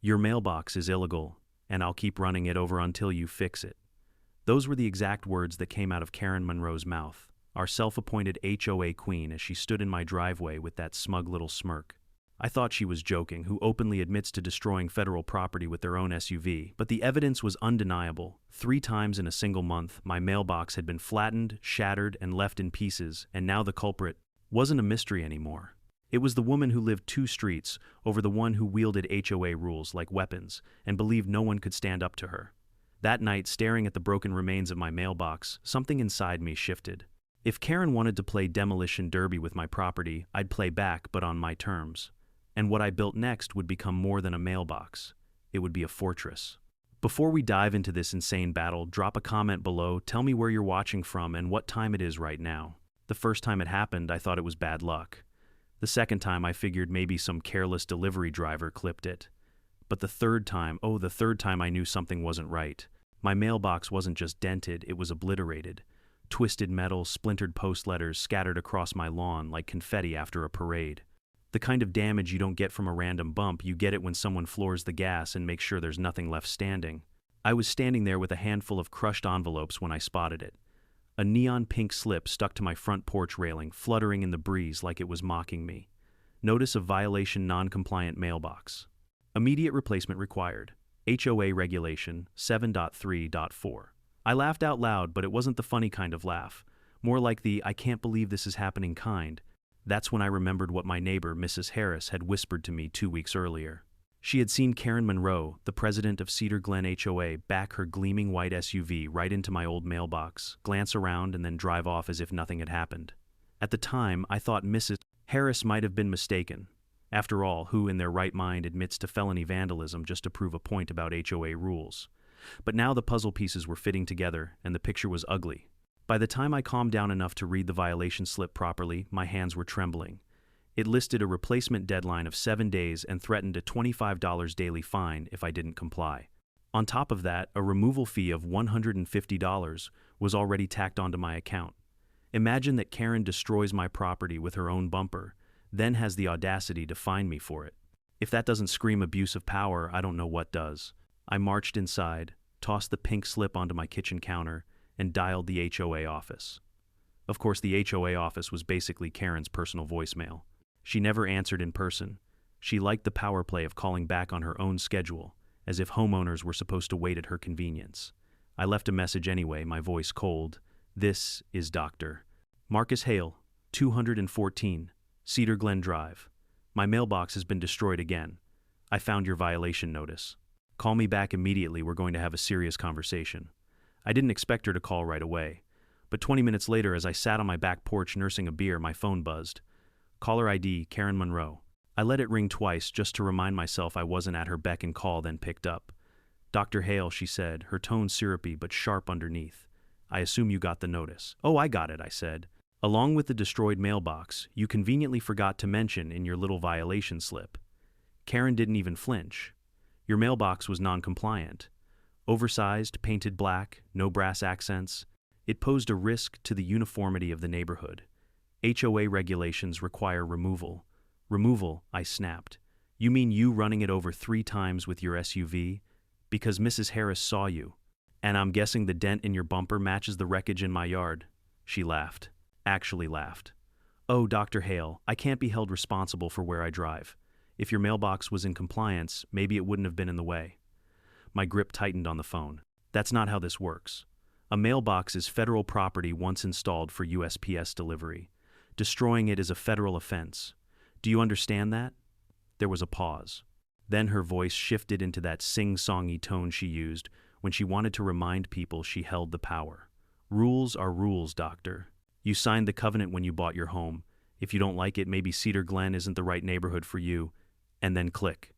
"Your mailbox is illegal, and I'll keep running it over until you fix it." Those were the exact words that came out of Karen Monroe's mouth, our self-appointed HOA queen, as she stood in my driveway with that smug little smirk. I thought she was joking, who openly admits to destroying federal property with their own SUV, but the evidence was undeniable. 3 times in a single month, my mailbox had been flattened, shattered, and left in pieces, and now the culprit wasn't a mystery anymore. It was the woman who lived 2 streets over the one who wielded HOA rules like weapons and believed no one could stand up to her. That night, staring at the broken remains of my mailbox, something inside me shifted. If Karen wanted to play demolition derby with my property, I'd play back, but on my terms. And what I built next would become more than a mailbox. It would be a fortress. Before we dive into this insane battle, drop a comment below, tell me where you're watching from and what time it is right now. The first time it happened, I thought it was bad luck. The second time, I figured maybe some careless delivery driver clipped it. But the third time I knew something wasn't right. My mailbox wasn't just dented, it was obliterated. Twisted metal, splintered post letters scattered across my lawn like confetti after a parade. The kind of damage you don't get from a random bump, you get it when someone floors the gas and makes sure there's nothing left standing. I was standing there with a handful of crushed envelopes when I spotted it. A neon pink slip stuck to my front porch railing, fluttering in the breeze like it was mocking me. Notice of violation, non-compliant mailbox. Immediate replacement required. HOA Regulation 7.3.4. I laughed out loud, but it wasn't the funny kind of laugh. More like the "I can't believe this is happening" kind. That's when I remembered what my neighbor, Mrs. Harris, had whispered to me 2 weeks earlier. She had seen Karen Monroe, the president of Cedar Glen HOA, back her gleaming white SUV right into my old mailbox, glance around, and then drive off as if nothing had happened. At the time, I thought Mrs. Harris might have been mistaken. After all, who in their right mind admits to felony vandalism just to prove a point about HOA rules? But now the puzzle pieces were fitting together, and the picture was ugly. By the time I calmed down enough to read the violation slip properly, my hands were trembling. It listed a replacement deadline of 7 days and threatened a $25 daily fine if I didn't comply. On top of that, a removal fee of $150 was already tacked onto my account. Imagine that Karen destroys my property with her own bumper, then has the audacity to fine me for it. If that doesn't scream abuse of power, I don't know what does. I marched inside, tossed the pink slip onto my kitchen counter, and dialed the HOA office. Of course, the HOA office was basically Karen's personal voicemail. She never answered in person. She liked the power play of calling back on her own schedule, as if homeowners were supposed to wait at her convenience. I left a message anyway, my voice cold. "This is Dr. Marcus Hale, 214, Cedar Glen Drive. My mailbox has been destroyed again. I found your violation notice. Call me back immediately, we're going to have a serious conversation." I didn't expect her to call right away, but 20 minutes later, as I sat on my back porch nursing a beer, my phone buzzed. Caller ID, Karen Monroe. I let it ring twice just to remind myself I wasn't at her beck and call, then picked up. "Dr. Hale," she said, her tone syrupy but sharp underneath. "I assume you got the notice." "Oh, I got it," I said. "Along with the destroyed mailbox, you conveniently forgot to mention in your little violation slip." Karen didn't even flinch. "Your mailbox was non-compliant. Oversized, painted black, no brass accents. It posed a risk to the uniformity of the neighborhood. HOA regulations require removal." "Removal?" I snapped. "You mean you running it over 3 times with your SUV? Because Mrs. Harris saw you. And I'm guessing the dent in your bumper matches the wreckage in my yard." She laughed. Actually laughed. "Oh, Dr. Hale, I can't be held responsible for where I drive. If your mailbox was in compliance, maybe it wouldn't have been in the way." My grip tightened on the phone. "That's not how this works. A mailbox is federal property once installed for USPS delivery. Destroying it is a federal offense. Do you understand that?" There was a pause. Then her voice shifted into that sing-songy tone she used when she wanted to remind people she held the power. "Rules are rules, doctor. You signed the covenant when you bought your home. If you don't like it, maybe Cedar Glen isn't the right neighborhood for you." And then click.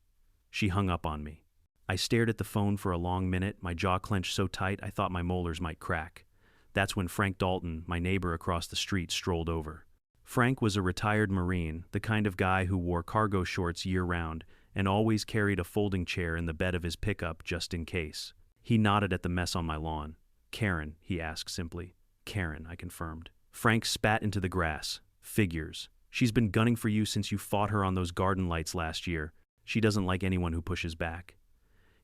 She hung up on me. I stared at the phone for a long minute, my jaw clenched so tight I thought my molars might crack. That's when Frank Dalton, my neighbor across the street, strolled over. Frank was a retired Marine, the kind of guy who wore cargo shorts year-round and always carried a folding chair in the bed of his pickup just in case. He nodded at the mess on my lawn. "Karen?" he asked simply. "Karen," I confirmed. Frank spat into the grass. "Figures. She's been gunning for you since you fought her on those garden lights last year. She doesn't like anyone who pushes back.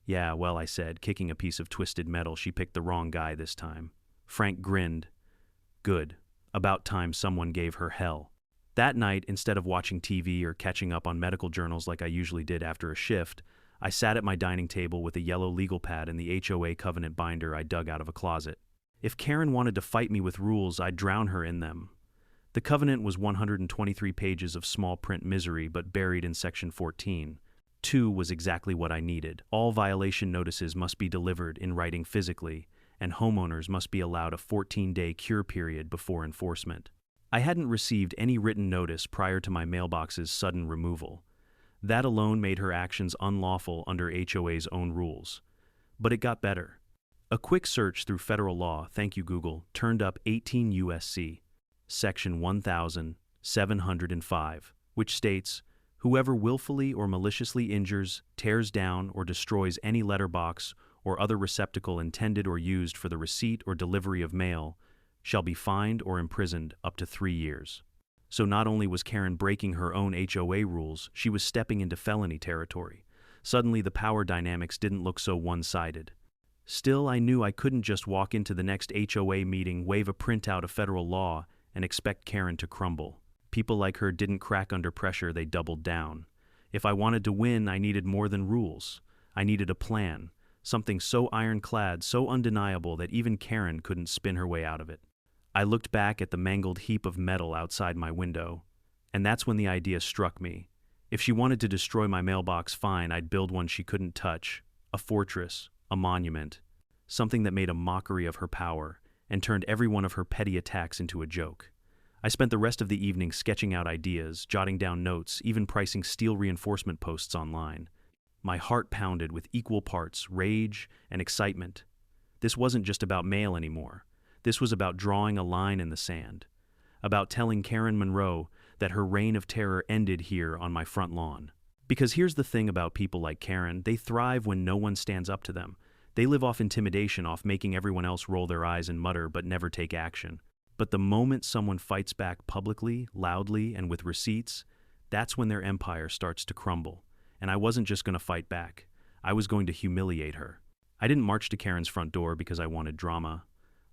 Yeah, well, I said, kicking a piece of twisted metal. She picked the wrong guy this time. Frank grinned. Good. About time someone gave her hell. That night, instead of watching TV or catching up on medical journals like I usually did after a shift, I sat at my dining table with a yellow legal pad and the HOA covenant binder I dug out of a closet. If Karen wanted to fight me with rules, I'd drown her in them. The covenant was 123 pages of small print misery, but buried in section 14. 2 was exactly what I needed. All violation notices must be delivered in writing physically, and homeowners must be allowed a 14-day cure period before enforcement. I hadn't received any written notice prior to my mailbox's sudden removal. That alone made her actions unlawful under HOA's own rules. But it got better. A quick search through federal law, thank you Google, turned up 18 U.S.C. Section 1705, which states, whoever willfully or maliciously injures, tears down, or destroys any letterbox or other receptacle intended or used for the receipt or delivery of mail shall be fined or imprisoned up to 3 years. So not only was Karen breaking her own HOA rules, she was stepping into felony territory. Suddenly the power dynamics didn't look so one-sided. Still, I knew I couldn't just walk into the next HOA meeting, wave a printout of federal law, and expect Karen to crumble. People like her didn't crack under pressure, they doubled down. If I wanted to win, I needed more than rules. I needed a plan, something so ironclad, so undeniable that even Karen couldn't spin her way out of it. I looked back at the mangled heap of metal outside my window, and that's when the idea struck me. If she wanted to destroy my mailbox, fine, I'd build one she couldn't touch, a fortress, a monument, something that made a mockery of her power and turned every one of her petty attacks into a joke. I spent the rest of the evening sketching out ideas, jotting down notes, even pricing steel reinforcement posts online. My heart pounded with equal parts rage and excitement. This wasn't just about mail anymore. This was about drawing a line in the sand, about telling Karen Monroe that her reign of terror ended here on my front lawn. Because here's the thing about people like Karen, they thrive when no one stands up to them. They live off intimidation, off making everyone else roll their eyes and mutter but never take action. But the moment someone fights back publicly, loudly, and with receipts, that's when their empire starts to crumble. And I wasn't just going to fight back. I was going to humiliate her. I didn't march to Karen's front door because I wanted drama.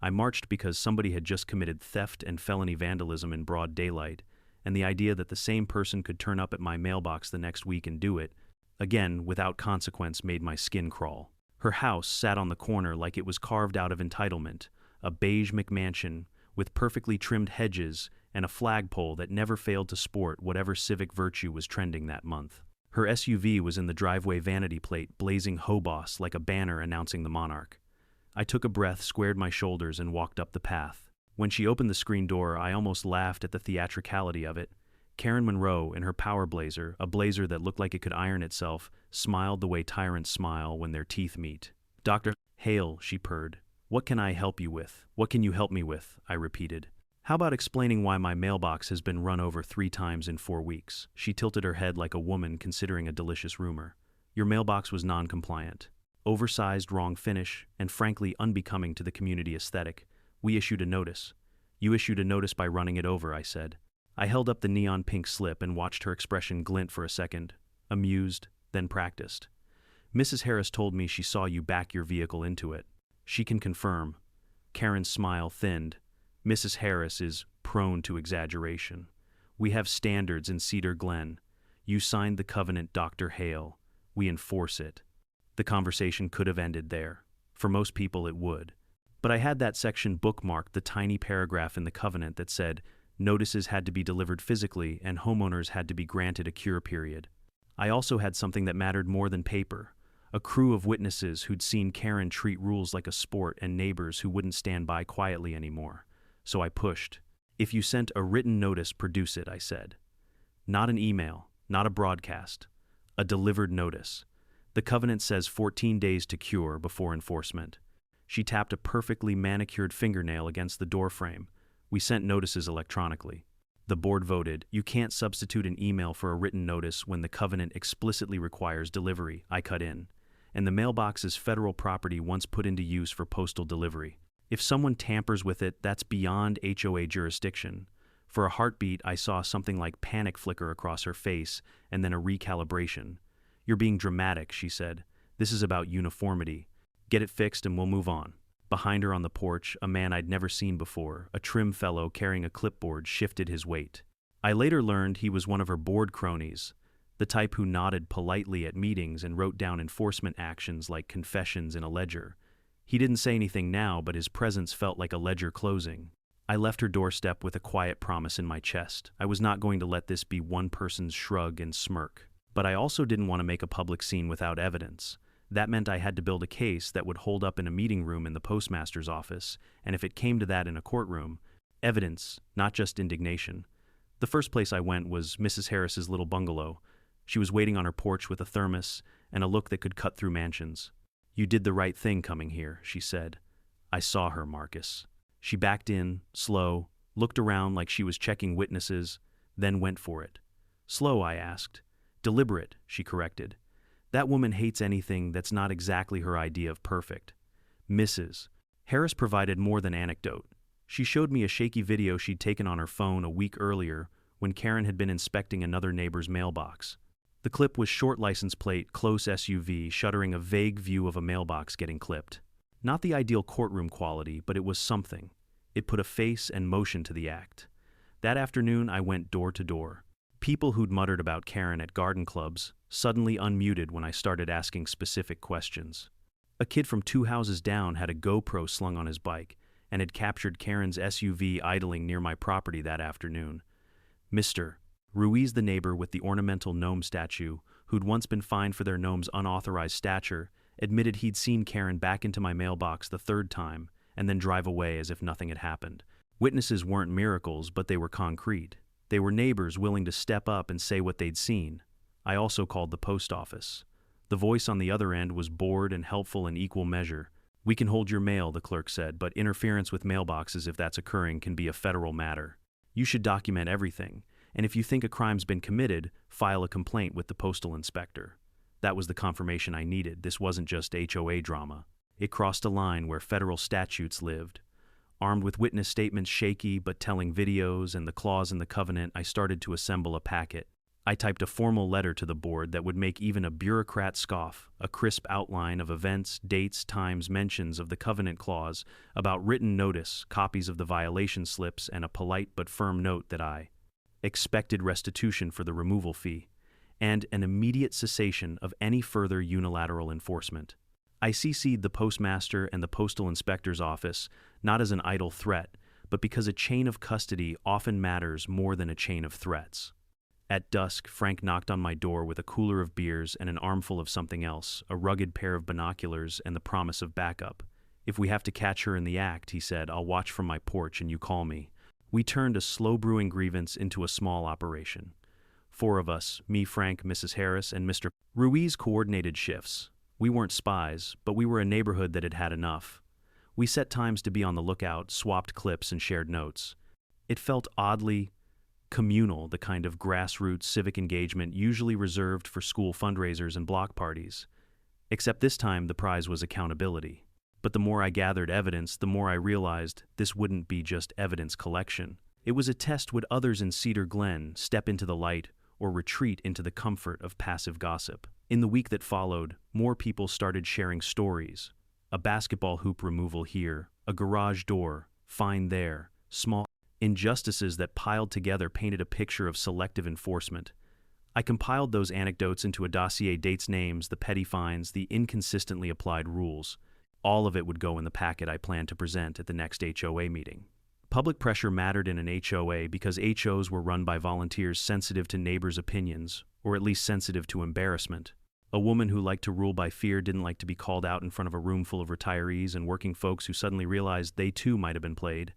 I marched because somebody had just committed theft and felony vandalism in broad daylight, and the idea that the same person could turn up at my mailbox the next week and do it, again without consequence, made my skin crawl. Her house sat on the corner like it was carved out of entitlement, a beige McMansion with perfectly trimmed hedges and a flagpole that never failed to sport whatever civic virtue was trending that month. Her SUV was in the driveway vanity plate, blazing Hoboss like a banner announcing the monarch. I took a breath, squared my shoulders, and walked up the path. When she opened the screen door, I almost laughed at the theatricality of it. Karen Monroe, in her power blazer, a blazer that looked like it could iron itself, smiled the way tyrants smile when their teeth meet. "Dr. Hale," she purred. "What can I help you with? What can you help me with?" I repeated. "How about explaining why my mailbox has been run over 3 times in 4 weeks?" She tilted her head like a woman considering a delicious rumor. "Your mailbox was non-compliant. Oversized, wrong finish, and frankly unbecoming to the community aesthetic. We issued a notice." "You issued a notice by running it over," I said. I held up the neon pink slip and watched her expression glint for a second, amused, then practiced. "Mrs. Harris told me she saw you back your vehicle into it. She can confirm." Karen's smile thinned. "Mrs. Harris is prone to exaggeration. We have standards in Cedar Glen. You signed the covenant, Dr. Hale. We enforce it." The conversation could have ended there. For most people it would. But I had that section bookmarked, the tiny paragraph in the covenant that said notices had to be delivered physically and homeowners had to be granted a cure period. I also had something that mattered more than paper. A crew of witnesses who'd seen Karen treat rules like a sport and neighbors who wouldn't stand by quietly anymore. So I pushed. "If you sent a written notice, produce it," I said. "Not an email, not a broadcast. A delivered notice. The covenant says 14 days to cure before enforcement." She tapped a perfectly manicured fingernail against the doorframe. "We sent notices electronically." The board voted, "You can't substitute an email for a written notice when the covenant explicitly requires delivery," I cut in. "And the mailbox is federal property once put into use for postal delivery. If someone tampers with it, that's beyond HOA jurisdiction." For a heartbeat, I saw something like panic flicker across her face and then a recalibration. "You're being dramatic," she said. "This is about uniformity. Get it fixed and we'll move on." Behind her on the porch, a man I'd never seen before, a trim fellow carrying a clipboard, shifted his weight. I later learned he was one of her board cronies, the type who nodded politely at meetings and wrote down enforcement actions like confessions in a ledger. He didn't say anything now, but his presence felt like a ledger closing. I left her doorstep with a quiet promise in my chest. I was not going to let this be one person's shrug and smirk. But I also didn't want to make a public scene without evidence. That meant I had to build a case that would hold up in a meeting room in the postmaster's office, and if it came to that in a courtroom, evidence, not just indignation. The first place I went was Mrs. Harris's little bungalow. She was waiting on her porch with a thermos and a look that could cut through mansions. "You did the right thing coming here," she said. I saw her, Marcus. She backed in, slow, looked around like she was checking witnesses, then went for it. "Slow?" I asked. "Deliberate," she corrected. "That woman hates anything that's not exactly her idea of perfect." Mrs. Harris provided more than anecdote. She showed me a shaky video she'd taken on her phone a week earlier when Karen had been inspecting another neighbor's mailbox. The clip was short license plate, close SUV, shuttering a vague view of a mailbox getting clipped. Not the ideal courtroom quality, but it was something. It put a face and motion to the act. That afternoon, I went door to door. People who'd muttered about Karen at garden clubs suddenly unmuted when I started asking specific questions. A kid from 2 houses down had a GoPro slung on his bike and had captured Karen's SUV idling near my property that afternoon. Mr. Ruiz, the neighbor with the ornamental gnome statue, who'd once been fined for their gnome's unauthorized stature, admitted he'd seen Karen back into my mailbox the third time and then drive away as if nothing had happened. Witnesses weren't miracles, but they were concrete. They were neighbors willing to step up and say what they'd seen. I also called the post office. The voice on the other end was bored and helpful in equal measure. "We can hold your mail," the clerk said, "but interference with mailboxes, if that's occurring, can be a federal matter. You should document everything, and if you think a crime's been committed, file a complaint with the postal inspector." That was the confirmation I needed. This wasn't just HOA drama. It crossed a line where federal statutes lived. Armed with witness statements, shaky but telling videos, and the clause in the covenant, I started to assemble a packet. I typed a formal letter to the board that would make even a bureaucrat scoff, a crisp outline of events, dates, times, mentions of the covenant clause, about written notice, copies of the violation slips, and a polite but firm note that I expected restitution for the removal fee, and an immediate cessation of any further unilateral enforcement. I CC'd the postmaster and the postal inspector's office, not as an idle threat, but because a chain of custody often matters more than a chain of threats. At dusk, Frank knocked on my door with a cooler of beers and an armful of something else, a rugged pair of binoculars and the promise of backup. "If we have to catch her in the act," he said, "I'll watch from my porch and you call me." We turned a slow-brewing grievance into a small operation. 4 of us, me, Frank, Mrs. Harris, and Mr. Ruiz, coordinated shifts. We weren't spies, but we were a neighborhood that had had enough. We set times to be on the lookout, swapped clips, and shared notes. It felt oddly communal, the kind of grassroots civic engagement usually reserved for school fundraisers and block parties. Except this time, the prize was accountability. But the more I gathered evidence, the more I realized this wouldn't be just evidence collection. It was a test: would others in Cedar Glen step into the light or retreat into the comfort of passive gossip? In the week that followed, more people started sharing stories. A basketball hoop removal here, a garage door, fine there, small injustices that piled together painted a picture of selective enforcement. I compiled those anecdotes into a dossier: dates, names, the petty fines, the inconsistently applied rules. All of it would go in the packet I planned to present at the next HOA meeting. Public pressure mattered in an HOA because HOs were run by volunteers sensitive to neighbors' opinions, or at least sensitive to embarrassment. A woman who liked to rule by fear didn't like to be called out in front of a room full of retirees and working folks who suddenly realized they too might have been played.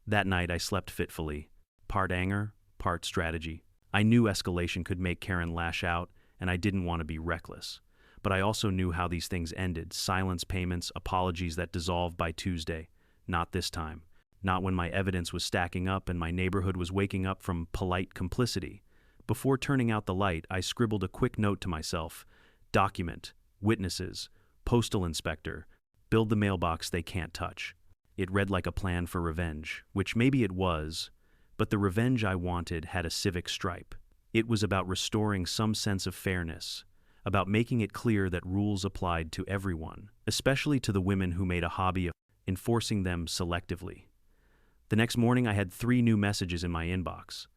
That night I slept fitfully, part anger, part strategy. I knew escalation could make Karen lash out, and I didn't want to be reckless. But I also knew how these things ended: silence payments, apologies that dissolved by Tuesday. Not this time. Not when my evidence was stacking up and my neighborhood was waking up from polite complicity. Before turning out the light, I scribbled a quick note to myself: document, witnesses, postal inspector, build the mailbox they can't touch. It read like a plan for revenge, which maybe it was, but the revenge I wanted had a civic stripe. It was about restoring some sense of fairness, about making it clear that rules applied to everyone, especially to the women who made a hobby of enforcing them selectively. The next morning, I had 3 new messages in my inbox.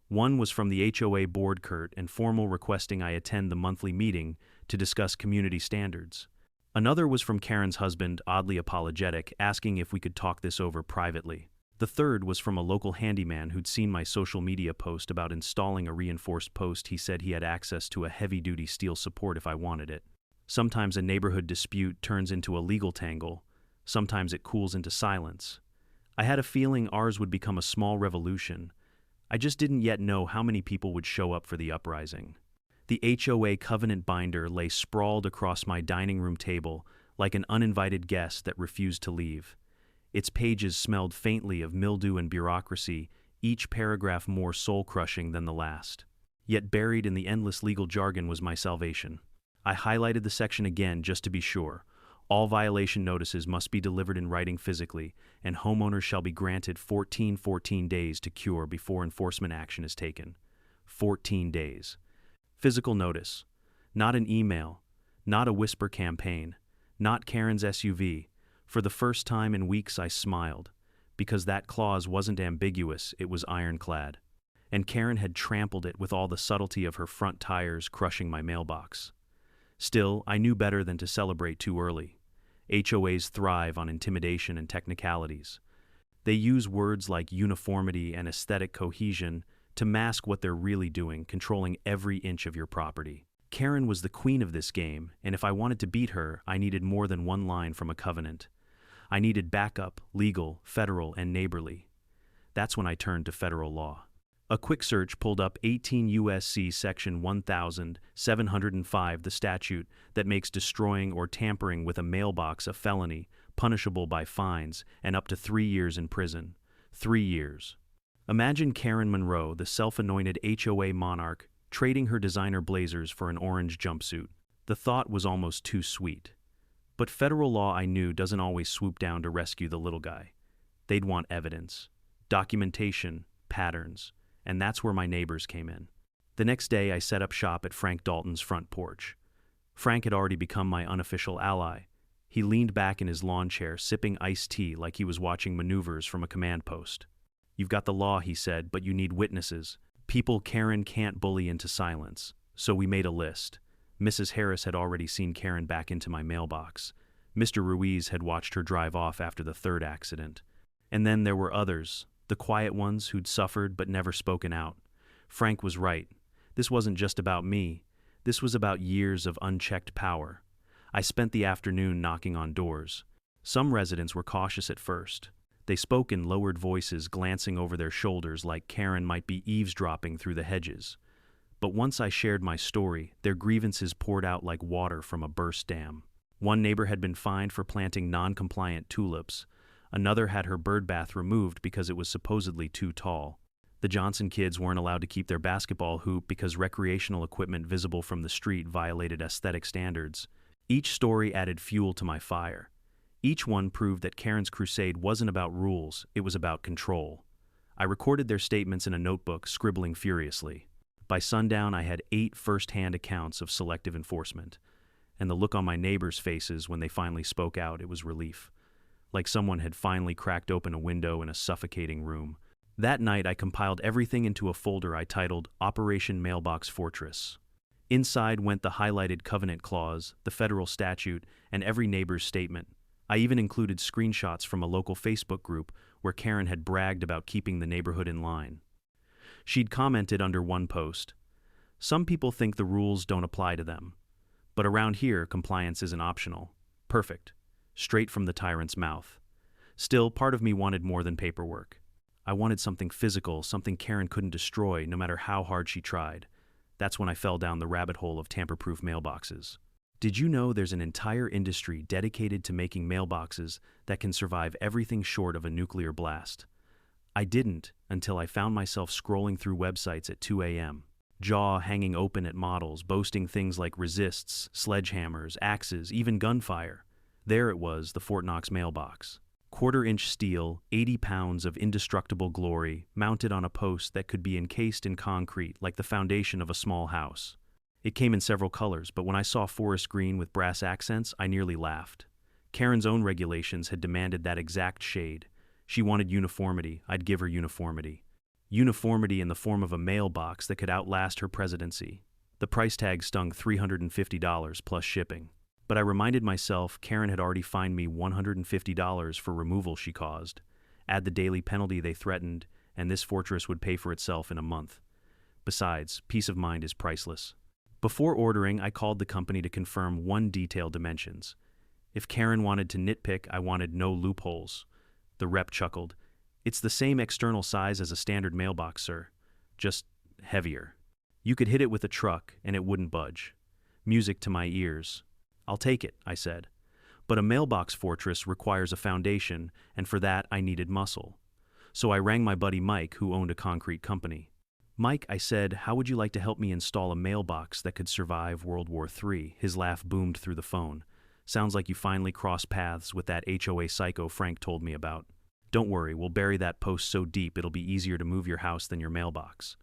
One was from the HOA board curt and formal requesting I attend the monthly meeting to discuss community standards. Another was from Karen's husband, oddly apologetic, asking if we could talk this over privately. The third was from a local handyman who'd seen my social media post about installing a reinforced post. He said he had access to a heavy-duty steel support if I wanted it. Sometimes a neighborhood dispute turns into a legal tangle. Sometimes it cools into silence. I had a feeling ours would become a small revolution. I just didn't yet know how many people would show up for the uprising. The HOA covenant binder lay sprawled across my dining room table like an uninvited guest that refused to leave. Its pages smelled faintly of mildew and bureaucracy, each paragraph more soul-crushing than the last. Yet buried in the endless legal jargon was my salvation. I highlighted the section again just to be sure. All violation notices must be delivered in writing physically, and homeowners shall be granted 14 days to cure before enforcement action is taken. 14 days. Physical notice. Not an email. Not a whisper campaign. Not Karen's SUV. For the first time in weeks I smiled, because that clause wasn't ambiguous, it was ironclad. And Karen had trampled it with all the subtlety of her front tires crushing my mailbox. Still, I knew better than to celebrate too early. HOAs thrive on intimidation and technicalities. They use words like uniformity and aesthetic cohesion to mask what they're really doing, controlling every inch of your property. Karen was the queen of this game, and if I wanted to beat her, I needed more than one line from a covenant. I needed backup, legal, federal, and neighborly. That's when I turned to federal law. A quick search pulled up 18 U.S.C. Section 1705, the statute that makes destroying or tampering with a mailbox a felony, punishable by fines and up to 3 years in prison. 3 years. Imagine Karen Monroe, the self-anointed HOA monarch, trading her designer blazers for an orange jumpsuit. The thought was almost too sweet. But federal law, I knew, doesn't always swoop down to rescue the little guy. They'd want evidence, documentation, patterns. And that's where my neighbors came in. The next day, I set up shop at Frank Dalton's front porch. Frank had already become my unofficial ally. He leaned back in his lawn chair, sipping iced tea like he was watching maneuvers from a command post. "You've got the law," he said, "but you need witnesses. People Karen can't bully into silence." So we made a list. Mrs. Harris had already seen Karen back into my mailbox. Mr. Ruiz had watched her drive off after the 3rd accident. And then there were others. The quiet ones who'd suffered but never spoken out. Frank was right. This wasn't just about me. This was about years of unchecked power. I spent the afternoon knocking on doors. Some residents were cautious at first. They spoke in lowered voices, glancing over their shoulders like Karen might be eavesdropping through the hedges. But once I shared my story, their grievances poured out like water from a burst dam. One neighbor had been fined for planting non-compliant tulips. Another had her bird bath removed because it was supposedly too tall. The Johnson kids weren't allowed to keep their basketball hoop because recreational equipment visible from the street violated aesthetic standards. Each story added fuel to my fire. Each one proved that Karen's crusade wasn't about rules, it was about control. I recorded their statements in a notebook, scribbling furiously. By sundown, I had 8 first-hand accounts of selective enforcement. And the look on my neighbors' faces when they finally spoke out, it was relief. Like someone had finally cracked open a window in a suffocating room. That night, I compiled everything into a folder I titled Operation Mailbox Fortress. Inside went the highlighted covenant clause, the federal statute, and every neighbor's statement. I even included screenshots from a local Facebook group where Karen had bragged about keeping the neighborhood in line. She'd commented under one post, "Some people think the rules don't apply to them. But around here, compliance isn't optional." Perfect. Straight from the tyrant's mouth. Still, part of me wanted more than paperwork. I wanted something physical, something Karen couldn't destroy, no matter how hard she tried. That's when I fell down the rabbit hole of tamper-proof mailboxes. Did you know there's an entire industry dedicated to making mailboxes that can survive everything short of a nuclear blast? I didn't until I found myself scrolling through websites at 2 a.m., jaw hanging open at models boasting things like resists, sledgehammers, axes, even gunfire. There it was, the Fort Knox mailbox. 1/4-inch steel, 80 pounds of indestructible glory, mounted on a post that could be encased in concrete like the foundation of a small house. It came in several colors, but when I saw forest green with brass accents, I nearly laughed. Karen's own regulations had demanded that exact shade. She wanted uniformity. I'd give her uniformity. Uniformity in the form of a mailbox that could outlast her presidency. The price tag stung $350 plus shipping. But I reminded myself Karen had already fined me $150 for removal she caused. Add the daily penalty they threatened, and this fortress would pay for itself in a month. Besides, peace of mind is priceless. Before ordering, I called the company to confirm one detail dimensions. If Karen wanted to nitpick, I wanted no loopholes. The rep chuckled. It's the same external size as a standard mailbox, sir. Just heavier. You could hit it with a truck, and it wouldn't budge. Music to my ears. I'll take it, I said. But a mailbox fortress requires a foundation, and for that I needed muscle. So I rang my buddy Mike, who owned a concrete company. Mike, I said, how would you like to help me install a mailbox that could survive World War III? His laugh boomed through the phone. Sounds like you finally crossed paths with that HOA psycho Frank told me about. Don't worry, we'll bury that post so deep it'll be easier to move your house than your mailbox.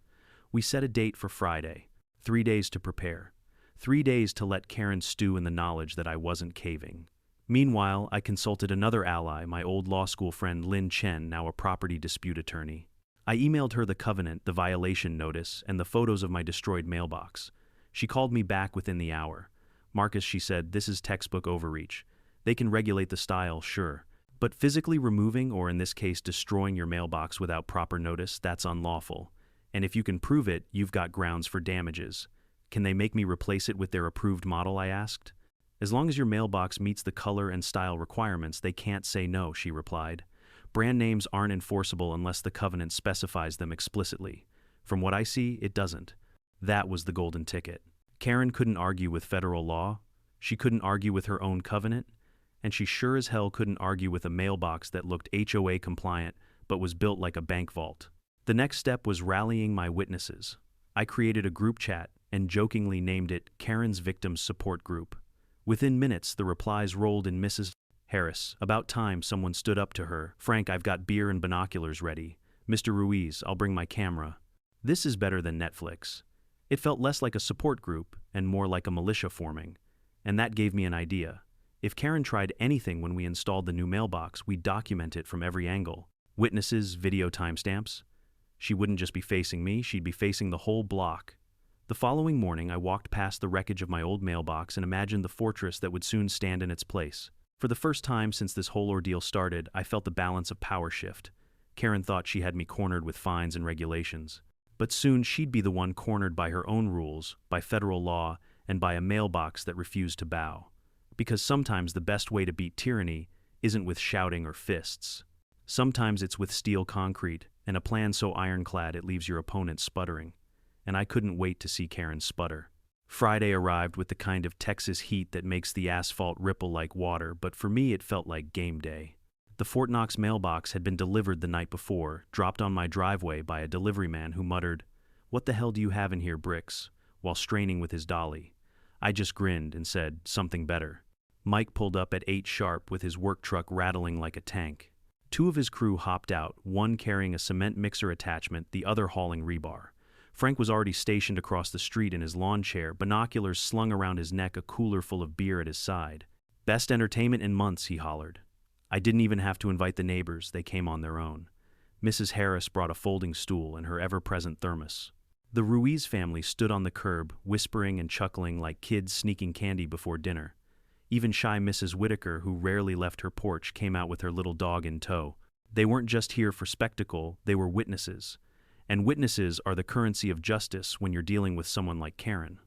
We set a date for Friday. 3 days to prepare. 3 days to let Karen stew in the knowledge that I wasn't caving. Meanwhile, I consulted another ally, my old law school friend Lynn Chen, now a property dispute attorney. I emailed her the covenant, the violation notice, and the photos of my destroyed mailbox. She called me back within the hour. Marcus, she said, this is textbook overreach. They can regulate the style, sure. But physically removing, or in this case destroying your mailbox without proper notice, that's unlawful. And if you can prove it, you've got grounds for damages. Can they make me replace it with their approved model, I asked. As long as your mailbox meets the color and style requirements, they can't say no, she replied. Brand names aren't enforceable unless the covenant specifies them explicitly. From what I see, it doesn't. That was the golden ticket. Karen couldn't argue with federal law. She couldn't argue with her own covenant. And she sure as hell couldn't argue with a mailbox that looked HOA-compliant but was built like a bank vault. The next step was rallying my witnesses. I created a group chat and jokingly named it Karen's Victims Support Group. Within minutes, the replies rolled in. Mrs. Harris, about time someone stood up to her. Frank, I've got beer and binoculars ready. Mr. Ruiz, I'll bring my camera. This is better than Netflix. It felt less like a support group and more like a militia forming. And that gave me an idea. If Karen tried anything when we installed the new mailbox, we'd document it from every angle. Witnesses, video timestamps. She wouldn't just be facing me, she'd be facing the whole block. The following morning, I walked past the wreckage of my old mailbox and imagined the fortress that would soon stand in its place. For the first time since this whole ordeal started, I felt the balance of power shift. Karen thought she had me cornered with fines and regulations. But soon she'd be the one cornered by her own rules, by federal law, and by a mailbox that refused to bow. Because sometimes the best way to beat tyranny isn't with shouting or fists. Sometimes it's with steel concrete, and a plan so ironclad it leaves your opponent sputtering. And I couldn't wait to see Karen sputter. Friday arrived with the kind of Texas heat that makes the asphalt ripple like water, but for me it felt like game day. The Fort Knox mailbox had been delivered the night before, dropped on my driveway by a delivery man who muttered, "What the hell do you have in here, Bricks?" while straining with his dolly. I just grinned and said, "Something better." Mike pulled up at 8 sharp with his work truck rattling like a tank. 2 of his crew hopped out, one carrying a cement mixer attachment, the other hauling rebar. Frank was already stationed across the street in his lawn chair, binoculars slung around his neck, a cooler full of beer at his side. "Best entertainment in months," he hollered. I didn't even have to invite the neighbors, they came on their own. Mrs. Harris brought a folding stool and her ever-present thermos. The Ruiz family stood on the curb, whispering and chuckling like kids sneaking candy before dinner. Even shy Mrs. Whitaker, who rarely left her porch, came out with her little dog in tow. They weren't just here for spectacle, they were witnesses. And witnesses are the currency of justice when you're dealing with someone like Karen.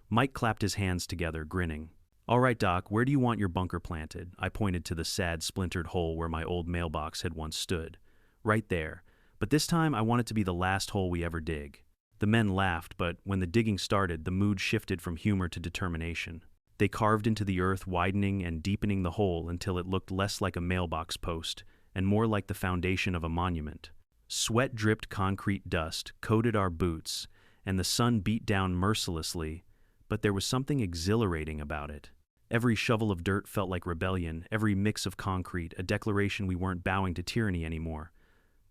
Mike clapped his hands together, grinning. "All right, Doc, where do you want your bunker planted?" I pointed to the sad, splintered hole where my old mailbox had once stood. "Right there. But this time I want it to be the last hole we ever dig." The men laughed, but when the digging started, the mood shifted from humor to determination. They carved into the earth, widening and deepening the hole until it looked less like a mailbox post and more like the foundation of a monument. Sweat-dripped concrete dust coated our boots, and the sun beat down mercilessly, but there was something exhilarating about it. Every shovel of dirt felt like rebellion, every mix of concrete, a declaration we weren't bowing to tyranny anymore.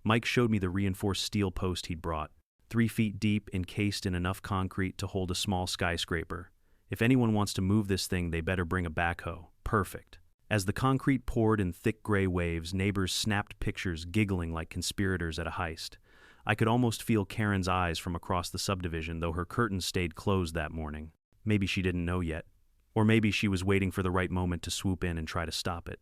Mike showed me the reinforced steel post he'd brought. 3 feet deep, encased in enough concrete to hold a small skyscraper. If anyone wants to move this thing, they better bring a backhoe. Perfect. As the concrete poured in thick gray waves, neighbors snapped pictures, giggling like conspirators at a heist. I could almost feel Karen's eyes from across the subdivision, though her curtains stayed closed that morning. Maybe she didn't know yet. Or maybe she was waiting for the right moment to swoop in and try to stop it.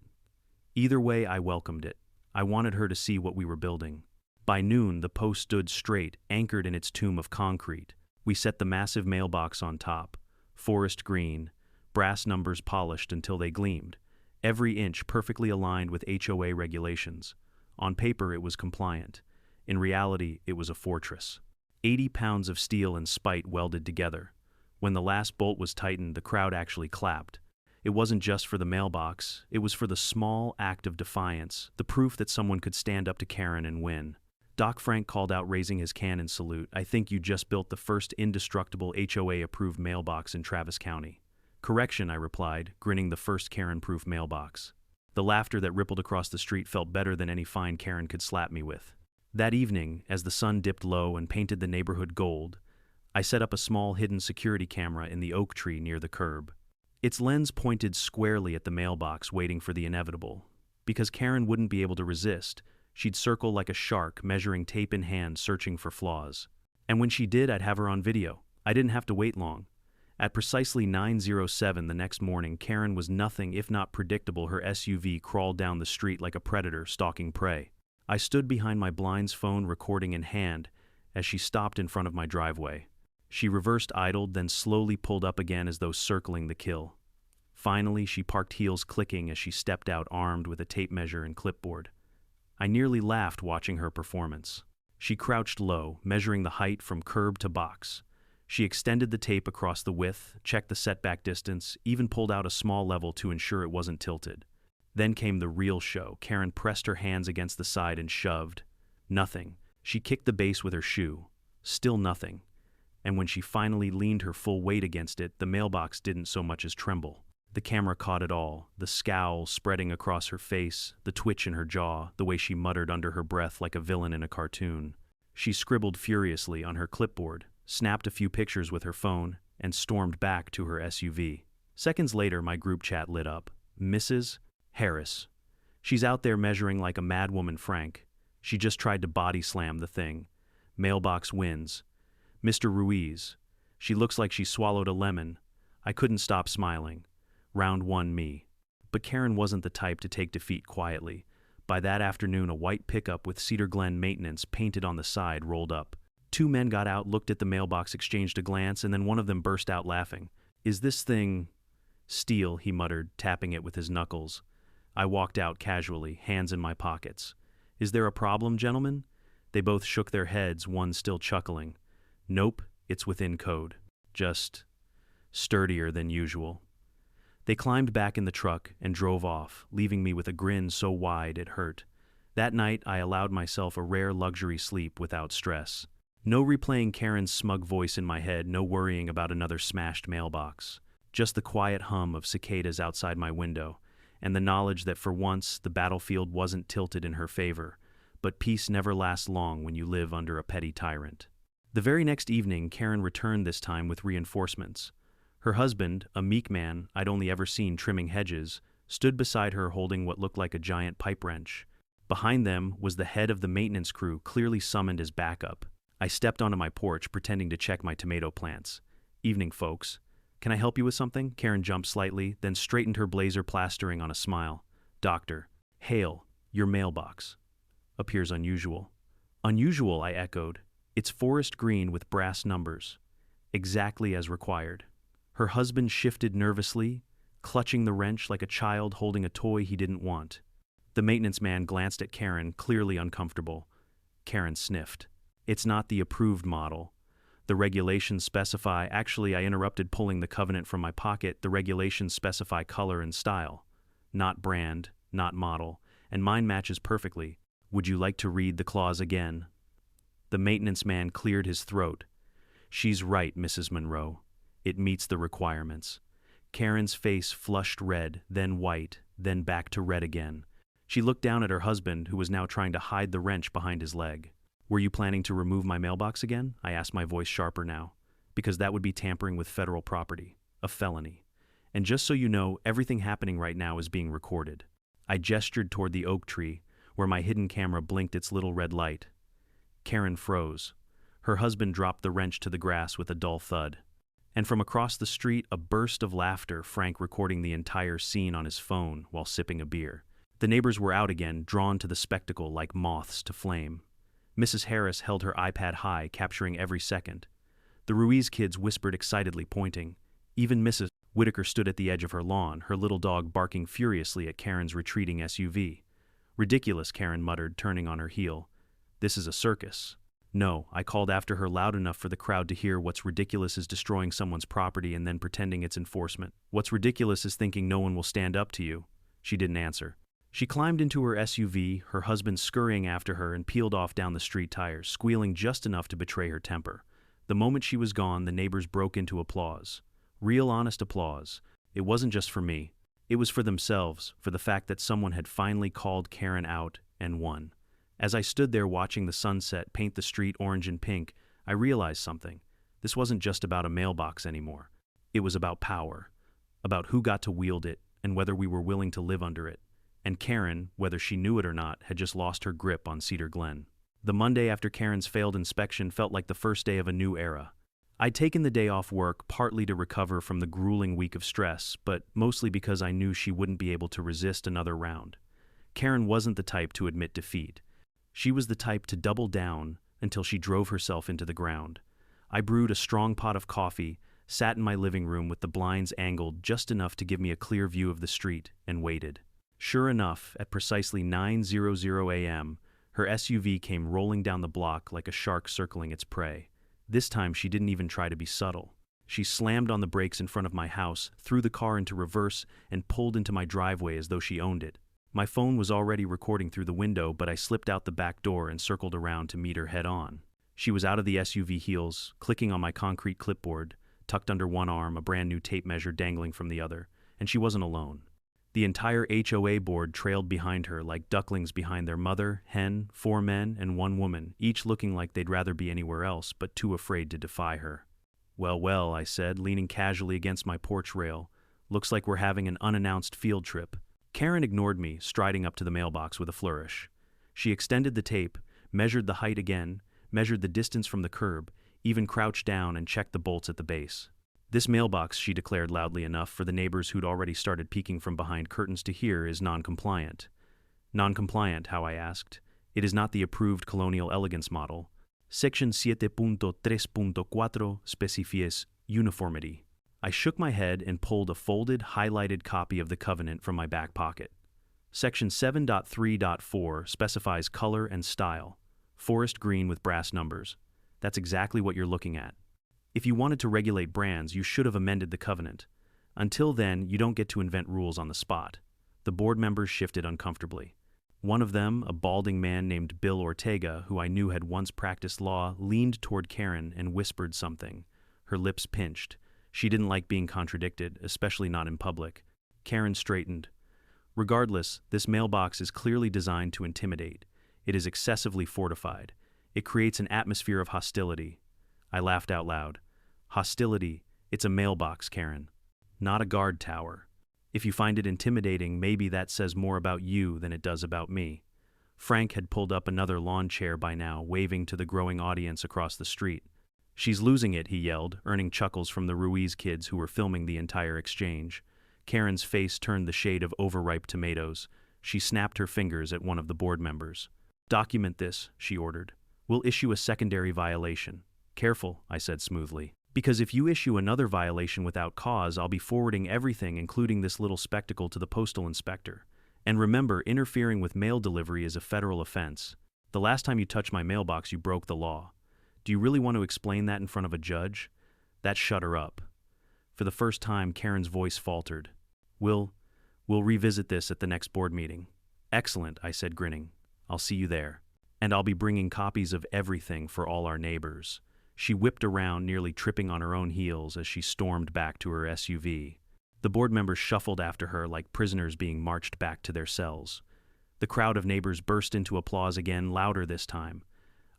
Either way, I welcomed it. I wanted her to see what we were building. By noon, the post stood straight, anchored in its tomb of concrete. We set the massive mailbox on top. Forest green, brass numbers polished until they gleamed. Every inch perfectly aligned with HOA regulations. On paper, it was compliant. In reality, it was a fortress. 80 pounds of steel and spite welded together. When the last bolt was tightened, the crowd actually clapped. It wasn't just for the mailbox, it was for the small act of defiance, the proof that someone could stand up to Karen and win. Doc Frank called out, raising his can in salute. "I think you just built the first indestructible HOA-approved mailbox in Travis County." "Correction," I replied, grinning the first Karen-proof mailbox. The laughter that rippled across the street felt better than any fine Karen could slap me with. That evening, as the sun dipped low and painted the neighborhood gold, I set up a small hidden security camera in the oak tree near the curb. Its lens pointed squarely at the mailbox, waiting for the inevitable. Because Karen wouldn't be able to resist, she'd circle like a shark, measuring tape in hand, searching for flaws. And when she did, I'd have her on video. I didn't have to wait long. At precisely 9:07 the next morning, Karen was nothing if not predictable. Her SUV crawled down the street like a predator stalking prey. I stood behind my blinds, phone recording in hand, as she stopped in front of my driveway. She reversed, idled, then slowly pulled up again as though circling the kill. Finally, she parked, heels clicking as she stepped out, armed with a tape measure and clipboard. I nearly laughed watching her performance. She crouched low, measuring the height from curb to box. She extended the tape across the width, checked the setback distance, even pulled out a small level to ensure it wasn't tilted. Then came the real show. Karen pressed her hands against the side and shoved. Nothing. She kicked the base with her shoe. Still nothing. And when she finally leaned her full weight against it, the mailbox didn't so much as tremble. The camera caught it all, the scowl spreading across her face, the twitch in her jaw, the way she muttered under her breath like a villain in a cartoon. She scribbled furiously on her clipboard, snapped a few pictures with her phone, and stormed back to her SUV. Seconds later, my group chat lit up. "Mrs. Harris. She's out there measuring like a madwoman, Frank. She just tried to body slam the thing. Mailbox wins. Mr. Ruiz. She looks like she swallowed a lemon." I couldn't stop smiling. Round one, me. But Karen wasn't the type to take defeat quietly. By that afternoon, a white pickup with Cedar Glen maintenance painted on the side rolled up. 2 men got out, looked at the mailbox, exchanged a glance, and then one of them burst out laughing. "Is this thing steel?" he muttered, tapping it with his knuckles. I walked out casually, hands in my pockets. "Is there a problem, gentlemen?" They both shook their heads, one still chuckling. "Nope, it's within code. Just sturdier than usual." They climbed back in the truck and drove off, leaving me with a grin so wide it hurt. That night, I allowed myself a rare luxury sleep without stress. No replaying Karen's smug voice in my head, no worrying about another smashed mailbox. Just the quiet hum of cicadas outside my window, and the knowledge that for once the battlefield wasn't tilted in her favor. But peace never lasts long when you live under a petty tyrant. The very next evening, Karen returned, this time with reinforcements. Her husband, a meek man I'd only ever seen trimming hedges, stood beside her holding what looked like a giant pipe wrench. Behind them was the head of the maintenance crew, clearly summoned as backup. I stepped onto my porch, pretending to check my tomato plants. "Evening, folks. Can I help you with something?" Karen jumped slightly, then straightened her blazer, plastering on a smile. "Doctor, hail, your mailbox. Appears unusual." "Unusual," I echoed. "It's forest green with brass numbers. Exactly as required." Her husband shifted nervously, clutching the wrench like a child holding a toy he didn't want. The maintenance man glanced at Karen, clearly uncomfortable. Karen sniffed. "It's not the approved model. The regulations specify—" Actually, I interrupted, pulling the covenant from my pocket. "The regulations specify color and style. Not brand, not model, and mine matches perfectly. Would you like to read the clause again?" The maintenance man cleared his throat. "She's right, Mrs. Monroe. It meets the requirements." Karen's face flushed red, then white, then back to red again. She looked down at her husband, who was now trying to hide the wrench behind his leg. Were you planning to remove my mailbox again? I asked, my voice sharper now. Because that would be tampering with federal property. A felony. And just so you know, everything happening right now is being recorded. I gestured toward the oak tree, where my hidden camera blinked its little red light. Karen froze. Her husband dropped the wrench to the grass with a dull thud. And from across the street, a burst of laughter, Frank recording the entire scene on his phone while sipping a beer. The neighbors were out again, drawn to the spectacle like moths to flame. Mrs. Harris held her iPad high, capturing every second. The Ruiz kids whispered excitedly, pointing. Even Mrs. Whitaker stood at the edge of her lawn, her little dog barking furiously at Karen's retreating SUV. Ridiculous, Karen muttered, turning on her heel. This is a circus. No, I called after her loud enough for the crowd to hear. What's ridiculous is destroying someone's property and then pretending it's enforcement. What's ridiculous is thinking no one will stand up to you. She didn't answer. She climbed into her SUV, her husband scurrying after her, and peeled off down the street, tires squealing just enough to betray her temper. The moment she was gone, the neighbors broke into applause. Real honest applause. It wasn't just for me. It was for themselves, for the fact that someone had finally called Karen out and won. As I stood there watching the sunset paint the street orange and pink, I realized something. This wasn't just about a mailbox anymore. It was about power, about who got to wield it and whether we were willing to live under it. And Karen, whether she knew it or not, had just lost her grip on Cedar Glen. The Monday after Karen's failed inspection felt like the first day of a new era. I'd taken the day off work partly to recover from the grueling week of stress, but mostly because I knew she wouldn't be able to resist another round. Karen wasn't the type to admit defeat. She was the type to double down until she drove herself into the ground. I brewed a strong pot of coffee, sat in my living room with the blinds angled just enough to give me a clear view of the street, and waited. Sure enough, at precisely 9:00 a.m., her SUV came rolling down the block like a shark circling its prey. This time she didn't even try to be subtle. She slammed on the brakes in front of my house, threw the car into reverse, and pulled into my driveway as though she owned it. My phone was already recording through the window, but I slipped out the back door and circled around to meet her head on. She was out of the SUV heels, clicking on my concrete clipboard, tucked under one arm, a brand new tape measure dangling from the other, and she wasn't alone. The entire HOA board trailed behind her like ducklings behind their mother, hen, 4 men, and 1 woman, each looking like they'd rather be anywhere else but too afraid to defy her. Well, well, I said, leaning casually against my porch rail. Looks like we're having an unannounced field trip. Karen ignored me, striding up to the mailbox with a flourish. She extended the tape, measured the height again, measured the distance from the curb, even crouched down and checked the bolts at the base. This mailbox, she declared loudly enough for the neighbors who'd already started peeking from behind curtains to hear, is non-compliant. Non-compliant, how, I asked. It is not the approved colonial elegance model. Section 7.3.4 specifies uniformity. I shook my head and pulled a folded, highlighted copy of the covenant from my back pocket. Section 7.3.4 specifies color and style. Forest green with brass numbers. That's exactly what you're looking at. If you wanted to regulate brands, you should have amended the covenant. Until then, you don't get to invent rules on the spot. The board members shifted uncomfortably. One of them, a balding man named Bill Ortega, who I knew had once practiced law, leaned toward Karen and whispered something. Her lips pinched. She didn't like being contradicted, especially not in public. Karen straightened. Regardless, this mailbox is clearly designed to intimidate. It is excessively fortified. It creates an atmosphere of hostility. I laughed out loud. Hostility. It's a mailbox, Karen. Not a guard tower. If you find it intimidating, maybe that says more about you than it does about me. Frank had pulled up another lawn chair by now, waving to the growing audience across the street. She's losing it, he yelled, earning chuckles from the Ruiz kids who were filming the entire exchange. Karen's face turned the shade of overripe tomatoes. She snapped her fingers at one of the board members. Document this, she ordered. We'll issue a secondary violation. Careful, I said smoothly. Because if you issue another violation without cause, I'll be forwarding everything, including this little spectacle, to the postal inspector. And remember, interfering with mail delivery is a federal offense. The last time you touched my mailbox, you broke the law. Do you really want to explain that in front of a judge? That shut her up. For the first time, Karen's voice faltered. We'll revisit this at the next board meeting. Excellent, I said, grinning. I'll see you there. And I'll be bringing copies of everything for all our neighbors. She whipped around, nearly tripping on her own heels as she stormed back to her SUV. The board members shuffled after her like prisoners being marched back to their cells. The crowd of neighbors burst into applause again, louder this time.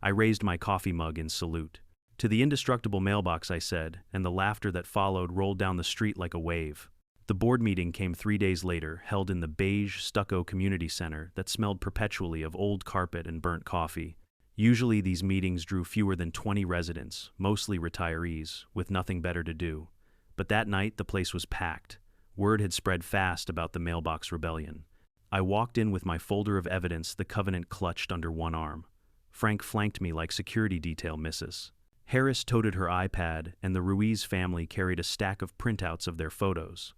I raised my coffee mug in salute. To the indestructible mailbox, I said, and the laughter that followed rolled down the street like a wave. The board meeting came 3 days later, held in the beige, stucco community center that smelled perpetually of old carpet and burnt coffee. Usually these meetings drew fewer than 20 residents, mostly retirees, with nothing better to do. But that night the place was packed. Word had spread fast about the mailbox rebellion. I walked in with my folder of evidence, the Covenant clutched under one arm. Frank flanked me like security detail missus. Harris toted her iPad, and the Ruiz family carried a stack of printouts of their photos.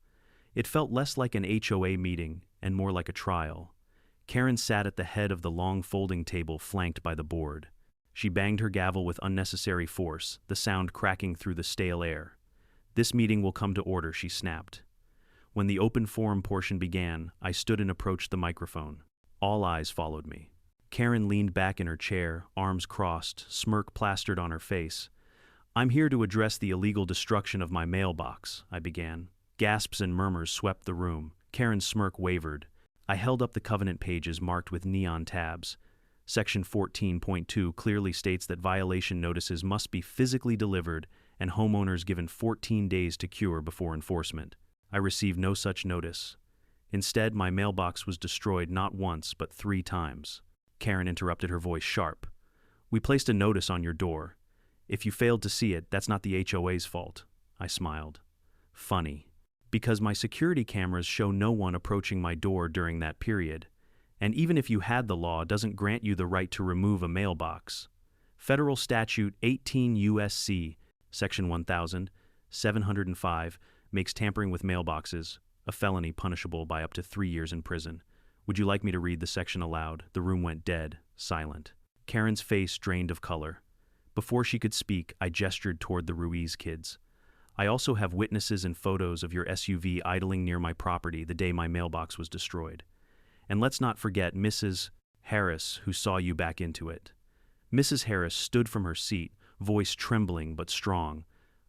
It felt less like an HOA meeting and more like a trial. Karen sat at the head of the long folding table flanked by the board. She banged her gavel with unnecessary force, the sound cracking through the stale air. "This meeting will come to order," she snapped. When the open forum portion began, I stood and approached the microphone. All eyes followed me. Karen leaned back in her chair, arms crossed, smirk plastered on her face. "I'm here to address the illegal destruction of my mailbox," I began. Gasps and murmurs swept the room. Karen's smirk wavered. I held up the Covenant pages marked with neon tabs. Section 14.2 clearly states that violation notices must be physically delivered and homeowners given 14 days to cure before enforcement. I received no such notice. Instead, my mailbox was destroyed not once, but 3 times. Karen interrupted, her voice sharp. "We placed a notice on your door. If you failed to see it, that's not the HOA's fault." I smiled. "Funny. Because my security cameras show no one approaching my door during that period. And even if you had, the law doesn't grant you the right to remove a mailbox. Federal Statute 18 U.S.C. Section 1705 makes tampering with mailboxes a felony punishable by up to 3 years in prison. Would you like me to read the section aloud?" The room went dead, silent. Karen's face drained of color. Before she could speak, I gestured toward the Ruiz kids. "I also have witnesses and photos of your SUV idling near my property the day my mailbox was destroyed. And let's not forget Mrs. Harris, who saw you back into it." Mrs. Harris stood from her seat, voice trembling but strong.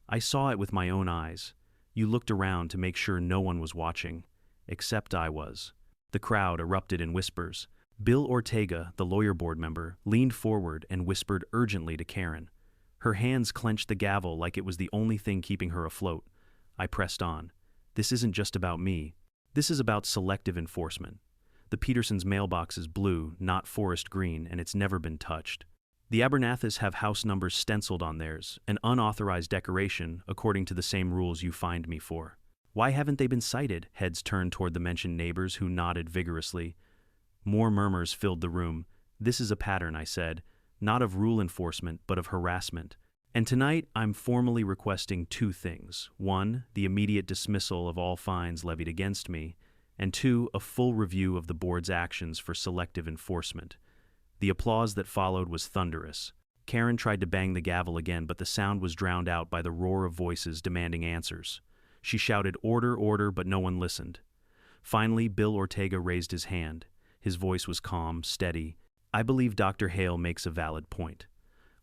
"I saw it with my own eyes. You looked around to make sure no one was watching, except I was." The crowd erupted in whispers. Bill Ortega, the lawyer board member, leaned forward and whispered urgently to Karen. Her hands clenched the gavel like it was the only thing keeping her afloat. I pressed on. "This isn't just about me. This is about selective enforcement. The Petersons' mailbox is blue, not forest green, and it's never been touched. The Abernathys have house numbers stenciled on theirs, an unauthorized decoration according to the same rules you fined me for. Why haven't they been cited?" Heads turned toward the mentioned neighbors, who nodded vigorously. More murmurs filled the room. "This is a pattern," I said, "not of rule enforcement, but of harassment. And tonight, I'm formally requesting 2 things. 1, the immediate dismissal of all fines levied against me, and 2, a full review of the board's actions for selective enforcement." The applause that followed was thunderous. Karen tried to bang the gavel again, but the sound was drowned out by the roar of voices demanding answers. She shouted, "Order, order," but no one listened. Finally, Bill Ortega raised his hand. His voice was calm, steady. "I believe Dr. Hale makes a valid point.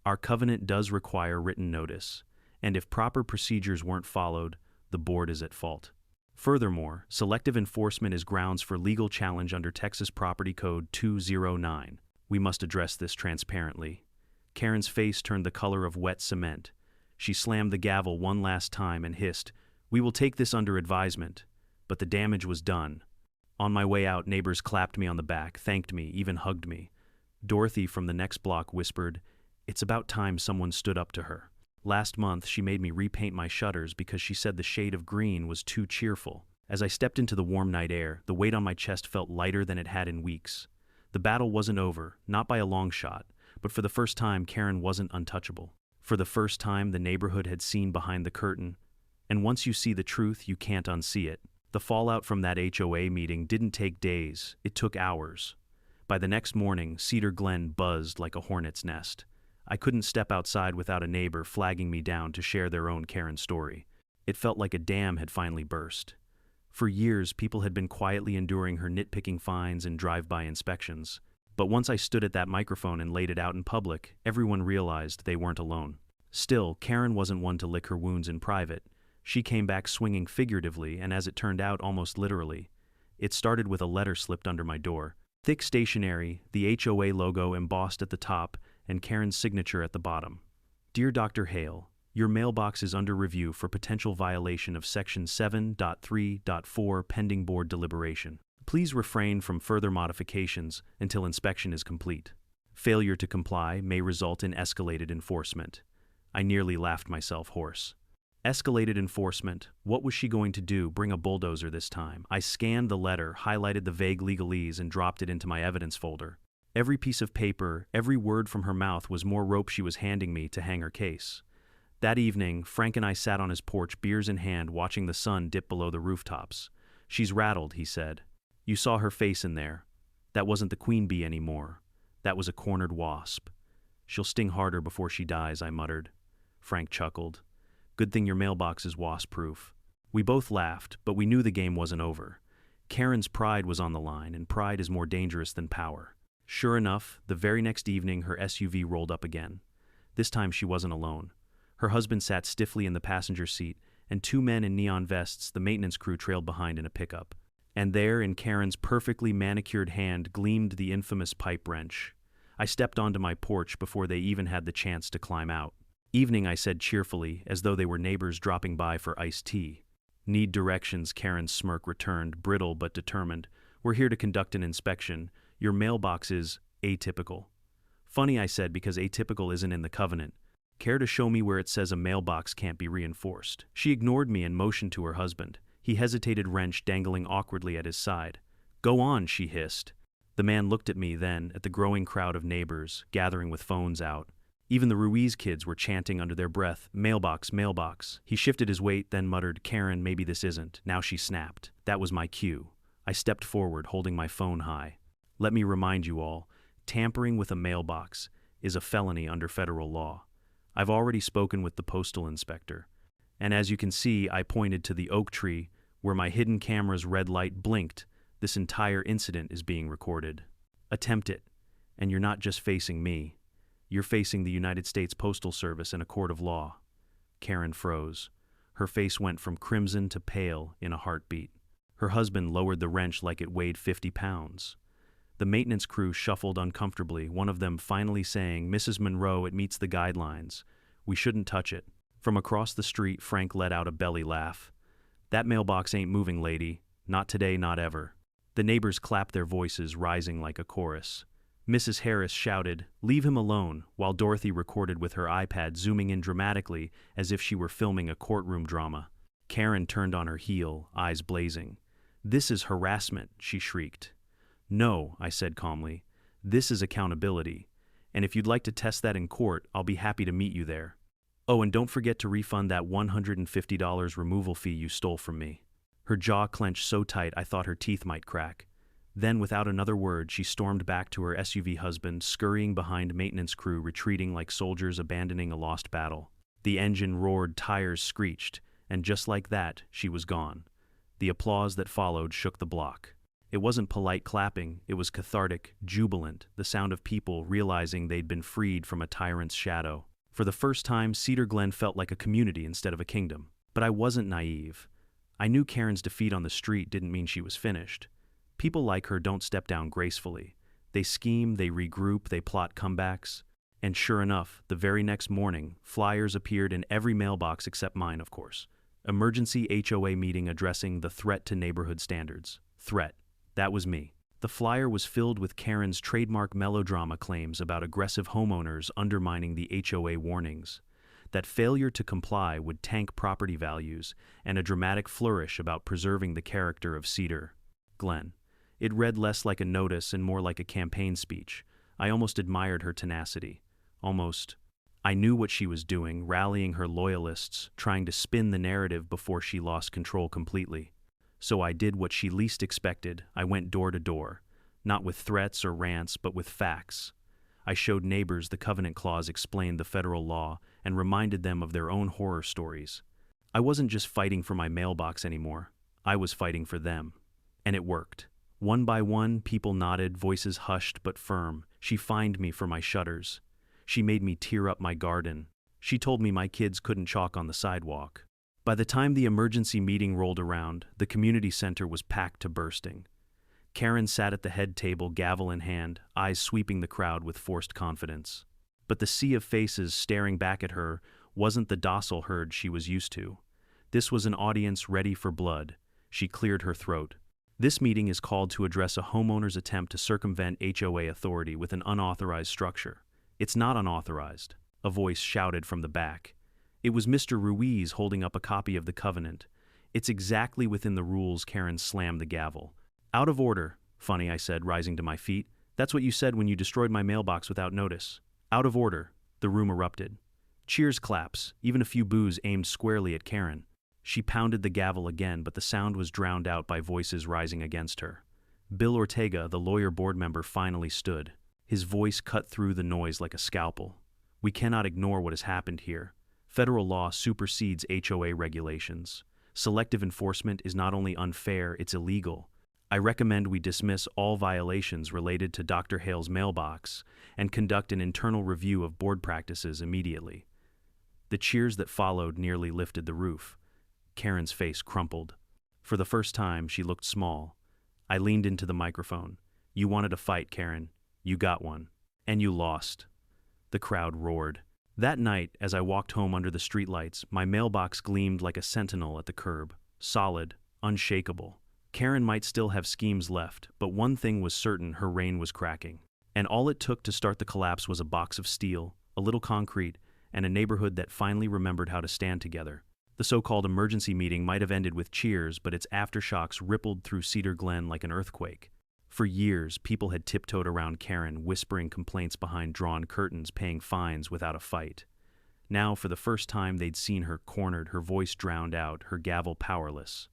Our covenant does require written notice, and if proper procedures weren't followed, the board is at fault. Furthermore, selective enforcement is grounds for legal challenge under Texas Property Code 209. We must address this transparently." Karen's face turned the color of wet cement. She slammed the gavel one last time and hissed, "We will take this under advisement." But the damage was done. On my way out, neighbors clapped me on the back, thanked me, even hugged me. Dorothy from the next block whispered, "It's about time someone stood up to her." Last month, she made me repaint my shutters because she said the shade of green was too cheerful. As I stepped into the warm night air, the weight on my chest felt lighter than it had in weeks. The battle wasn't over, not by a long shot, but for the first time, Karen wasn't untouchable. For the first time, the neighborhood had seen behind the curtain. And once you see the truth, you can't unsee it. The fallout from that HOA meeting didn't take days, it took hours. By the next morning, Cedar Glen buzzed like a hornet's nest. I couldn't step outside without a neighbor flagging me down to share their own Karen story. It felt like a dam had finally burst. For years, people had been quietly enduring her nitpicking fines and drive-by inspections. But once I stood at that microphone and laid it out in public, everyone realized they weren't alone. Still, Karen wasn't one to lick her wounds in private. She came back swinging figuratively and, as it turned out, almost literally. It started with a letter slipped under my door. Thick stationery, the HOA logo embossed at the top, and Karen's signature at the bottom. Dear Dr. Hale, your mailbox is under review for potential violation of Section 7.3.4 pending board deliberation. Please refrain from further modifications until inspection is complete. Failure to comply may result in escalated enforcement. I nearly laughed myself hoarse. Escalated enforcement. What was she going to do? Bring a bulldozer this time? I scanned the letter, highlighted the vague legalese, and dropped it into my evidence folder. Every piece of paper, every word from her mouth was more rope she was handing me to hang her case. That evening, Frank and I sat on his porch, beers in hand, watching the sun dip below the rooftops. She's rattled, he said. You saw her face in there. That wasn't the queen bee anymore. That was a cornered wasp. She'll sting harder before she dies, I muttered. Frank chuckled. Good thing your mailbox is wasp-proof. We both laughed, but we knew the game wasn't over. Karen's pride was on the line, and pride is more dangerous than power. Sure enough, the very next evening her SUV rolled up again. This time she wasn't alone. Her husband sat stiffly in the passenger seat, and two men in neon vests, the maintenance crew, trailed behind in a pickup. And there, in Karen's perfectly manicured hand, gleamed the infamous pipe wrench. I stepped onto my porch before they even had the chance to climb out. Evening, I said cheerfully, as though they were neighbors dropping by for iced tea. Need directions, Karen's smirk returned, brittle but determined. We're here to conduct an inspection. Your mailbox is atypical. Funny, I said, because atypical isn't in the covenant. Care to show me where it says a mailbox can't be reinforced? She ignored me and motioned to her husband. He hesitated, wrench dangling awkwardly at his side. Go on, she hissed. The man looked at me, then at the growing crowd of neighbors, gathering with phones out. Even the Ruiz kids were chanting under their breath, mailbox, mailbox. He shifted his weight, then muttered, Karen, maybe this isn't. Now she snapped. That was my cue. I stepped forward, holding my phone high. Let me remind you all, tampering with a mailbox is a felony under federal law. I've already spoken with the postal inspector. And as you can see, I pointed to the oak tree where my hidden camera's red light blinked. This entire incident is being recorded. Attempt it, and you're not just facing me. You're facing the United States Postal Service in a court of law. Karen froze. Her face went from crimson to pale in a heartbeat. Her husband lowered the wrench like it weighed 50 pounds. The maintenance crew shuffled uncomfortably, one of them finally saying, Mrs. Monroe, it meets the guidelines. We shouldn't touch it. From across the street, Frank let out a belly laugh. That mailbox ain't moving, lady. Not today, not ever. The neighbors clapped, their voices rising like a chorus. Mrs. Harris shouted, Leave him alone, while Dorothy recorded with her iPad, zooming in dramatically as if she were filming a courtroom drama. Karen turned on her heel, eyes blazing. This is harassment, she shrieked. No, I said calmly. This is accountability. And if you'd like to test that in court, I'll be happy to meet you there. Oh, and don't forget to refund that $150 removal fee you stole from me. Her jaw clenched so tight I thought her teeth might crack. Then, without another word, she stormed back to her SUV husband, scurrying behind maintenance crew, retreating like soldiers abandoning a lost battle. The engine roared, tires screeched, and just like that, she was gone. The applause that followed shook the block. It wasn't polite clapping, it was cathartic, jubilant, the sound of people realizing they'd been freed from a tyrant's shadow. For the first time, Cedar Glen felt like a community instead of a kingdom. But I wasn't naive. I knew Karen's defeat on the street didn't mean she was finished. People like her don't step down gracefully. They scheme, they regroup, they plot comebacks. And sure enough, the very next morning, flyers appeared in every mailbox except mine, of course. Emergency HOA meeting addressing the threat to neighborhood standards. Threat. That was me. The flyer was filled with Karen's trademark melodrama claims about aggressive homeowners undermining the HOA warnings, that failure to comply would tank property values, and a dramatic flourish about preserving the character of Cedar Glen. It read less like a notice and more like a campaign speech. I almost admired her tenacity. Almost. I knew what she was doing, rallying her loyalists, trying to spin the narrative before she lost control completely. So I did what she least expected. I went door to door, not with threats or rants, but with facts. I showed neighbors the covenant clause explained the federal law and reminded them of their own horror stories. I wasn't just fighting for my mailbox anymore. I was fighting for them. And it worked. One by one, people nodded, voices hushed but firm. She fined me for my shutters. She made me tear up my garden. She told me my kids couldn't chalk on the sidewalk. By the time the emergency meeting rolled around, the community center was packed to bursting. Karen sat at the head table, gavel in hand, eyes sweeping the crowd with forced confidence. But the sea of faces staring back at her wasn't the docile herd she was used to. This was an audience ready for blood. She cleared her throat. This meeting is called to address a homeowner's attempt to circumvent HOA authority with an unauthorized structure. It's not unauthorized, a voice shouted from the back. It was Mr. Ruiz holding up a copy of the covenant. It's exactly within the rules. Karen slammed the gavel. Out of order. Funny, I said, rising to my feet. That's what you said when you destroyed my mailbox without notice. Out of order. The room erupted. Cheers, claps, even a few boos aimed squarely at Karen. She pounded the gavel again, but the sound was drowned out by voices rising against her. Bill Ortega, the lawyer board member, finally stood. His voice cut through the noise like a scalpel. We cannot ignore what has happened here. Federal law supersedes HOA regulations. Selective enforcement is not only unfair, it's illegal. I recommend we dismiss all violations related to Dr. Hale's mailbox and conduct an internal review of board practices immediately. The cheers that followed nearly lifted the roof. Karen's face crumpled. For the first time, she looked small. I leaned into the microphone. You wanted a fight, Karen. You got one. And you lost. The crowd roared. That night, as I walked home under the streetlights, my mailbox gleamed like a sentinel at the curb. Solid, unshakable. Karen might still have schemes left, but one thing was certain: her reign was cracking. And all it took to start the collapse was a box of steel, a little concrete, and a neighborhood that finally remembered how to stand together. The so-called emergency meeting might have ended with cheers, but its aftershocks rippled through Cedar Glen like an earthquake. For years, people had tiptoed around Karen, whispering complaints behind drawn curtains, paying fines without a fight. Now, for the first time, they'd seen her cornered, her voice drowned out, her gavel powerless.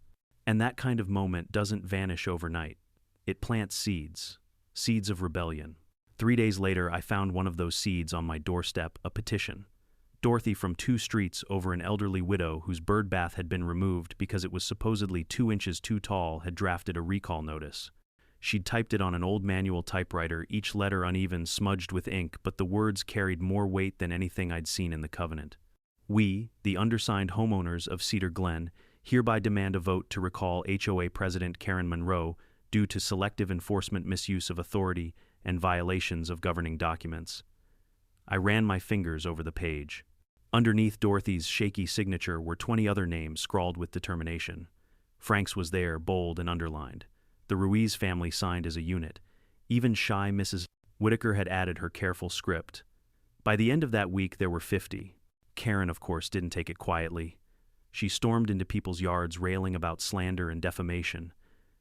And that kind of moment doesn't vanish overnight. It plants seeds. Seeds of rebellion. 3 days later, I found one of those seeds on my doorstep, a petition. Dorothy from 2 streets over, an elderly widow whose bird bath had been removed because it was supposedly 2 inches too tall, had drafted a recall notice. She'd typed it on an old manual typewriter, each letter uneven, smudged with ink, but the words carried more weight than anything I'd seen in the covenant. We, the undersigned homeowners of Cedar Glen, hereby demand a vote to recall HOA President Karen Monroe due to selective enforcement, misuse of authority, and violations of governing documents. I ran my fingers over the page. Underneath Dorothy's shaky signature were 20 other names scrawled with determination. Frank's was there, bold and underlined. The Ruiz family signed as a unit. Even shy Mrs. Whitaker had added her careful script. By the end of that week, there were 50. Karen, of course, didn't take it quietly. She stormed into people's yards, railing about slander and defamation.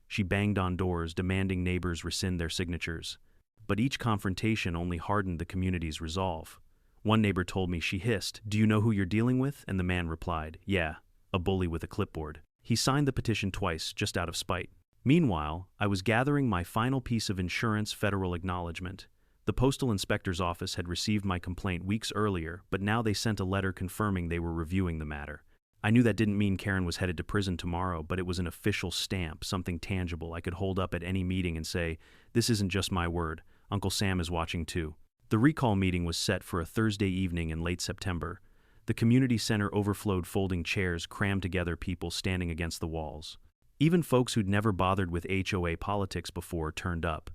She banged on doors, demanding neighbors rescind their signatures. But each confrontation only hardened the community's resolve. One neighbor told me, she hissed, "Do you know who you're dealing with?" And the man replied, "Yeah, a bully with a clipboard." He signed the petition twice, just out of spite. Meanwhile, I was gathering my final piece of insurance federal acknowledgement. The postal inspector's office had received my complaint weeks earlier, but now they sent a letter confirming they were reviewing the matter. I knew that didn't mean Karen was headed to prison tomorrow, but it was an official stamp, something tangible I could hold up at any meeting and say, "This isn't just my word. Uncle Sam is watching too." The recall meeting was set for a Thursday evening in late September. The community center overflowed, folding chairs crammed together, people standing against the walls. Even folks who'd never bothered with HOA politics before turned up.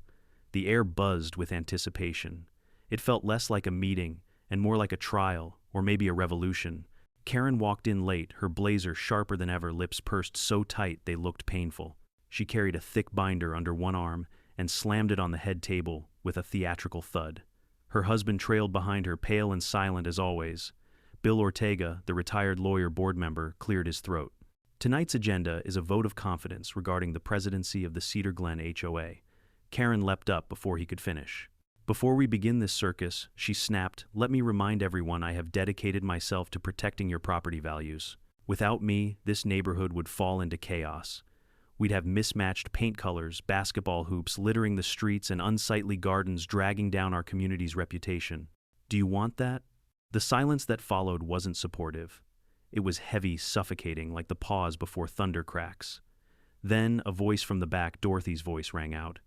The air buzzed with anticipation. It felt less like a meeting and more like a trial, or maybe a revolution. Karen walked in late, her blazer sharper than ever, lips pursed so tight they looked painful. She carried a thick binder under one arm and slammed it on the head table with a theatrical thud. Her husband trailed behind her, pale and silent as always. Bill Ortega, the retired lawyer board member, cleared his throat. Tonight's agenda is a vote of confidence regarding the presidency of the Cedar Glen HOA. Karen leapt up before he could finish. "Before we begin this circus," she snapped, "let me remind everyone I have dedicated myself to protecting your property values. Without me, this neighborhood would fall into chaos. We'd have mismatched paint colors, basketball hoops littering the streets, and unsightly gardens dragging down our community's reputation. Do you want that?" The silence that followed wasn't supportive. It was heavy, suffocating, like the pause before thunder cracks. Then, a voice from the back, Dorothy's voice, rang out.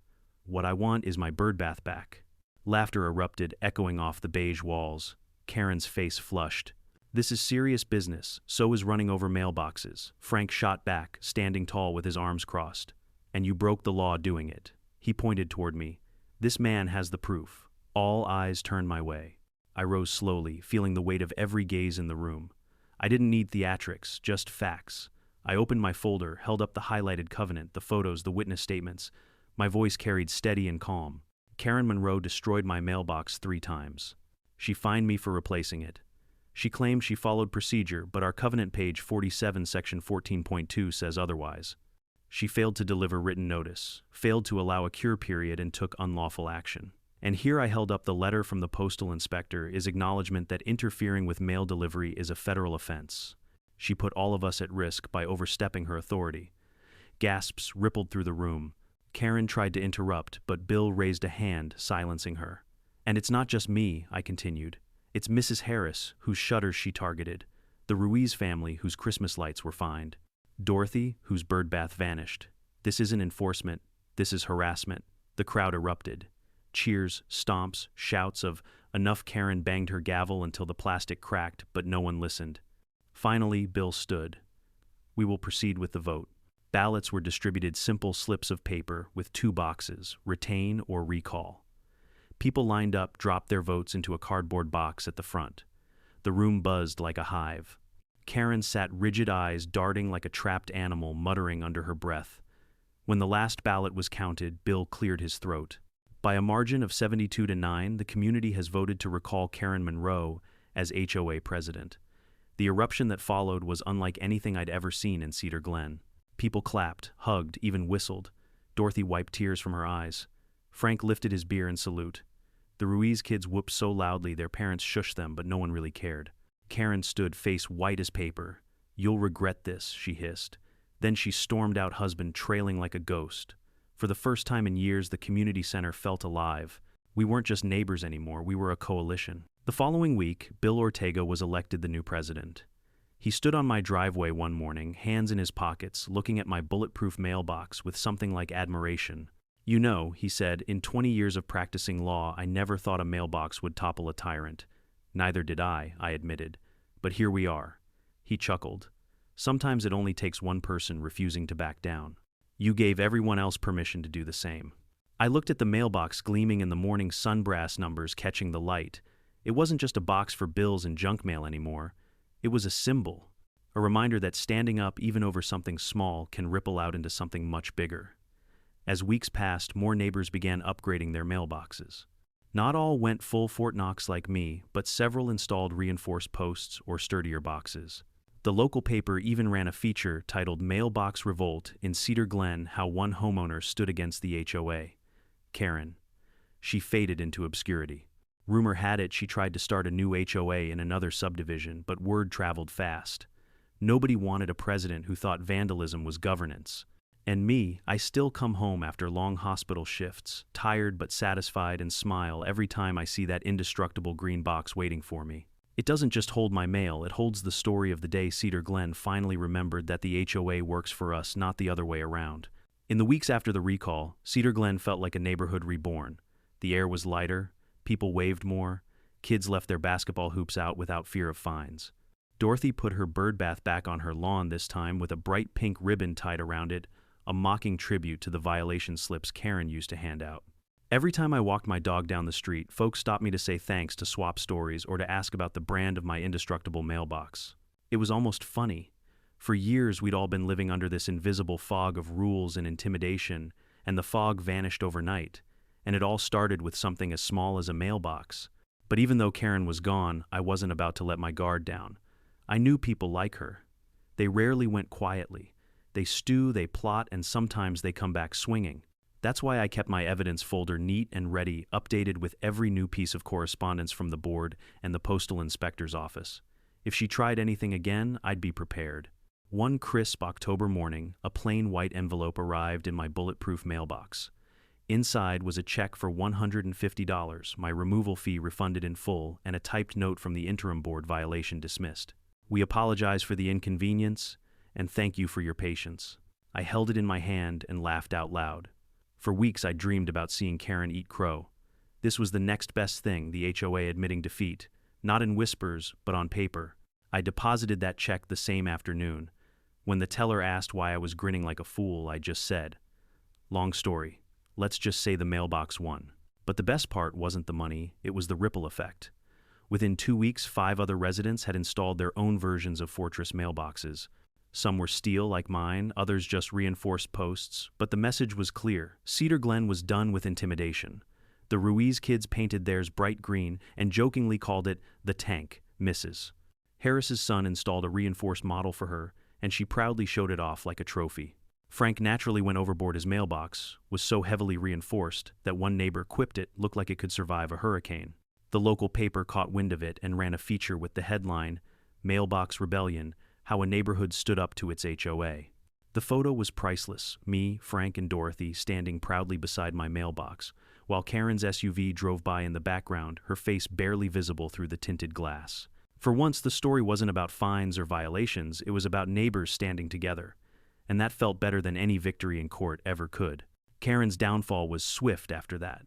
"What I want is my birdbath back." Laughter erupted, echoing off the beige walls. Karen's face flushed. "This is serious business. So is running over mailboxes." Frank shot back, standing tall with his arms crossed. "And you broke the law doing it." He pointed toward me. "This man has the proof." All eyes turned my way. I rose slowly, feeling the weight of every gaze in the room. I didn't need theatrics, just facts. I opened my folder, held up the highlighted covenant, the photos, the witness statements. My voice carried steady and calm. Karen Monroe destroyed my mailbox 3 times. She fined me for replacing it. She claimed she followed procedure, but our covenant page 47 section 14.2 says otherwise. She failed to deliver written notice, failed to allow a cure period, and took unlawful action. And here I held up the letter from the postal inspector, is acknowledgement that interfering with mail delivery is a federal offense. She put all of us at risk by overstepping her authority. Gasps rippled through the room. Karen tried to interrupt, but Bill raised a hand, silencing her. And it's not just me, I continued. It's Mrs. Harris, whose shutters she targeted, the Ruiz family, whose Christmas lights were fined, Dorothy, whose birdbath vanished. This isn't enforcement, this is harassment. The crowd erupted. Cheers, stomps, shouts of enough. Karen banged her gavel until the plastic cracked, but no one listened. Finally, Bill stood. We will proceed with the vote. Ballots were distributed, simple slips of paper with 2 boxes, retain or recall. People lined up, dropped their votes into a cardboard box at the front. The room buzzed like a hive. Karen sat, rigid eyes darting like a trapped animal, muttering under her breath. When the last ballot was counted, Bill cleared his throat. By a margin of 72-9, the community has voted to recall Karen Monroe as HOA president. The eruption that followed was unlike anything I'd ever seen in Cedar Glen. People clapped, hugged, even whistled. Dorothy wiped tears from her eyes. Frank lifted his beer in salute. The Ruiz kids whooped so loudly their parents shushed them, but no one really cared. Karen stood, face white as paper. "You'll regret this," she hissed. Then she stormed out, husband trailing like a ghost. For the first time in years, the community center felt alive. We weren't just neighbors anymore, we were a coalition. The following week, Bill Ortega was elected the new president. He stood on my driveway one morning, hands in his pockets, looking at my bulletproof mailbox with something like admiration. "You know," he said, "in 20 years of practicing law, I never thought a mailbox would topple a tyrant." "Neither did I admitted. "But here we are." He chuckled. "Sometimes it only takes one person refusing to back down. You gave everyone else permission to do the same." I looked at the mailbox gleaming in the morning sun, brass numbers catching the light. It wasn't just a box for bills and junk mail anymore. It was a symbol, a reminder that standing up even over something small can ripple out into something much bigger. As weeks passed, more neighbors began upgrading their mailboxes. Not all went full Fort Knox like me, but several installed reinforced posts or sturdier boxes. The local paper even ran a feature titled "Mailbox Revolt in Cedar Glen: How One Homeowner Stood Against the HOA." Karen. She faded into obscurity. Rumor had it she tried to start a new HOA in another subdivision, but word traveled fast. Nobody wanted a president who thought vandalism was governance. And me, I still come home after long hospital shifts, tired but satisfied, and smile every time I see that indestructible green box waiting for me. It doesn't just hold my mail, it holds the story of the day Cedar Glen finally remembered that the HOA works for us, not the other way around. In the weeks after the recall, Cedar Glen felt like a neighborhood reborn. The air was lighter, people waved more, kids left their basketball hoops out without fear of fines. Dorothy put her birdbath back on her lawn, this time with a bright pink ribbon tied around it, a mocking tribute to the violation slips Karen used to hand out. Every time I walked my dog down the street, folks stopped me to say thanks, to swap stories, or to ask about the brand of my indestructible mailbox. It was almost funny. For years, we'd all been living under this invisible fog of rules and intimidation, and the fog vanished overnight. And it all started with something as small as a mailbox. But even though Karen was gone, I wasn't about to let my guard down. I knew people like her. They rarely went quietly. They stew, they plot, and sometimes they come back swinging. That's why I kept my evidence folder neat and ready, updated with every new piece of correspondence from the board and the postal inspector's office. If she tried anything again, I'd be prepared. One crisp October morning, a plain white envelope arrived in my bulletproof mailbox. Inside was a check for $150, my removal fee refunded in full, and a typed note from the interim board: violation dismissed. "We apologize for the inconvenience, and thank you for your patience." I held it in my hand and laughed out loud. For weeks I dreamed about seeing Karen eat crow. This was the next best thing, the HOA admitting defeat, not in whispers, but on paper. I deposited that check the same afternoon. When the teller asked why I was grinning like a fool, I just said, "Long story. Let's just say the mailbox won." But the best part wasn't the money, it was the ripple effect. Within 2 weeks, 5 other residents had installed their own versions of fortress mailboxes. Some were steel like mine, others just reinforced posts, but the message was clear. Cedar Glen was done with intimidation. The Ruiz kids painted theirs bright green and jokingly called it the tank, Mrs. Harris's son installed a reinforced model for her, and she proudly showed it off like a trophy. Frank naturally went overboard. His mailbox was so heavily reinforced that one neighbor quipped it looked like it could survive a hurricane. The local paper caught wind of it and ran a feature with the headline, "Mailbox Rebellion, How a Neighborhood Stood Up to Its HOA." The photo was priceless, me, Frank, and Dorothy standing proudly beside my mailbox, while Karen's SUV drove by in the background, her face barely visible through the tinted glass. For once, the story wasn't about fines or violations, it was about neighbors standing together. And that felt better than any victory in court ever could. Karen's downfall was swift after that.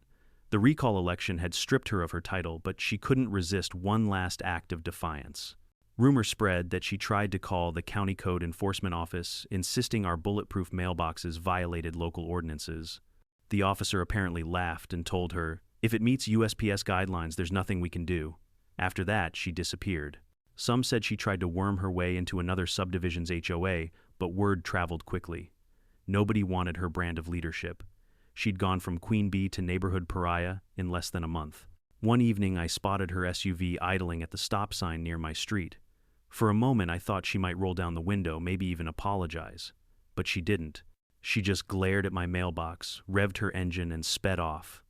The recall election had stripped her of her title, but she couldn't resist one last act of defiance. Rumor spread that she tried to call the County Code Enforcement Office, insisting our bulletproof mailboxes violated local ordinances. The officer apparently laughed and told her, "If it meets USPS guidelines, there's nothing we can do." After that, she disappeared. Some said she tried to worm her way into another subdivision's HOA, but word traveled quickly. Nobody wanted her brand of leadership. She'd gone from queen bee to neighborhood pariah in less than a month. One evening, I spotted her SUV idling at the stop sign near my street. For a moment, I thought she might roll down the window, maybe even apologize. But she didn't. She just glared at my mailbox, revved her engine, and sped off.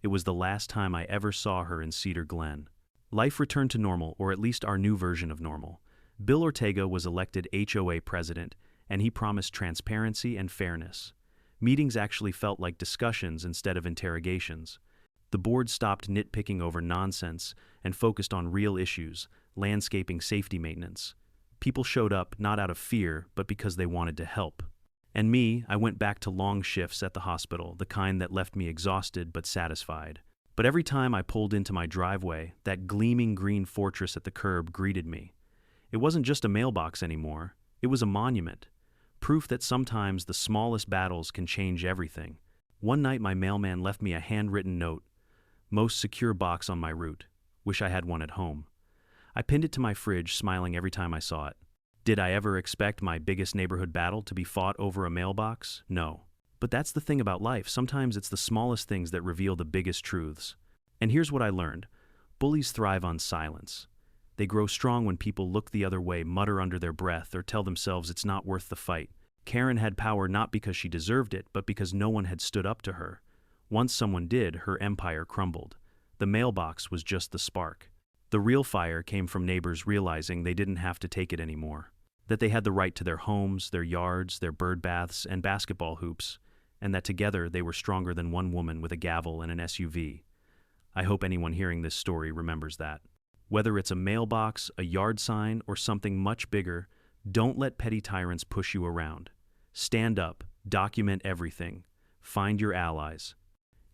It was the last time I ever saw her in Cedar Glen. Life returned to normal, or at least our new version of normal. Bill Ortega was elected HOA president, and he promised transparency and fairness. Meetings actually felt like discussions instead of interrogations. The board stopped nitpicking over nonsense and focused on real issues, landscaping, safety maintenance. People showed up not out of fear, but because they wanted to help. And me, I went back to long shifts at the hospital, the kind that left me exhausted but satisfied. But every time I pulled into my driveway, that gleaming green fortress at the curb greeted me. It wasn't just a mailbox anymore, it was a monument. Proof that sometimes the smallest battles can change everything. One night my mailman left me a handwritten note. "Most secure box on my route. Wish I had one at home." I pinned it to my fridge, smiling every time I saw it. Did I ever expect my biggest neighborhood battle to be fought over a mailbox? No. But that's the thing about life. Sometimes it's the smallest things that reveal the biggest truths. And here's what I learned. Bullies thrive on silence. They grow strong when people look the other way, mutter under their breath, or tell themselves it's not worth the fight. Karen had power not because she deserved it, but because no one had stood up to her. Once someone did, her empire crumbled. The mailbox was just the spark. The real fire came from neighbors realizing they didn't have to take it anymore. That they had the right to their homes, their yards, their bird baths, and basketball hoops, and that together they were stronger than one woman with a gavel and an SUV. I hope anyone hearing this story remembers that. Whether it's a mailbox, a yard sign, or something much bigger, don't let petty tyrants push you around. Stand up, document everything, find your allies.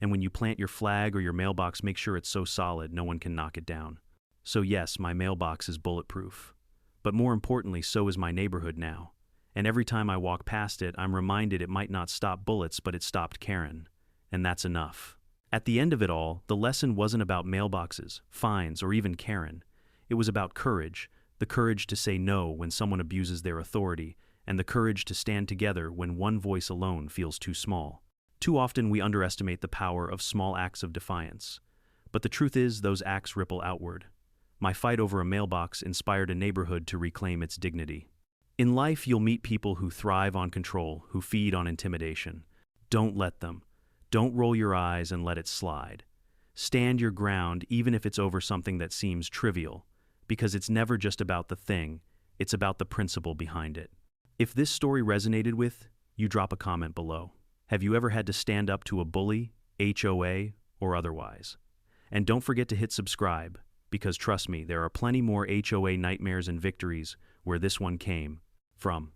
And when you plant your flag or your mailbox, make sure it's so solid no one can knock it down. So yes, my mailbox is bulletproof. But more importantly, so is my neighborhood now. And every time I walk past it, I'm reminded it might not stop bullets, but it stopped Karen. And that's enough. At the end of it all, the lesson wasn't about mailboxes, fines, or even Karen. It was about courage, the courage to say no when someone abuses their authority, and the courage to stand together when one voice alone feels too small. Too often we underestimate the power of small acts of defiance. But the truth is, those acts ripple outward. My fight over a mailbox inspired a neighborhood to reclaim its dignity. In life, you'll meet people who thrive on control, who feed on intimidation. Don't let them. Don't roll your eyes and let it slide. Stand your ground even if it's over something that seems trivial, because it's never just about the thing, it's about the principle behind it. If this story resonated with you, drop a comment below. Have you ever had to stand up to a bully, HOA, or otherwise? And don't forget to hit subscribe, because trust me, there are plenty more HOA nightmares and victories where this one came from.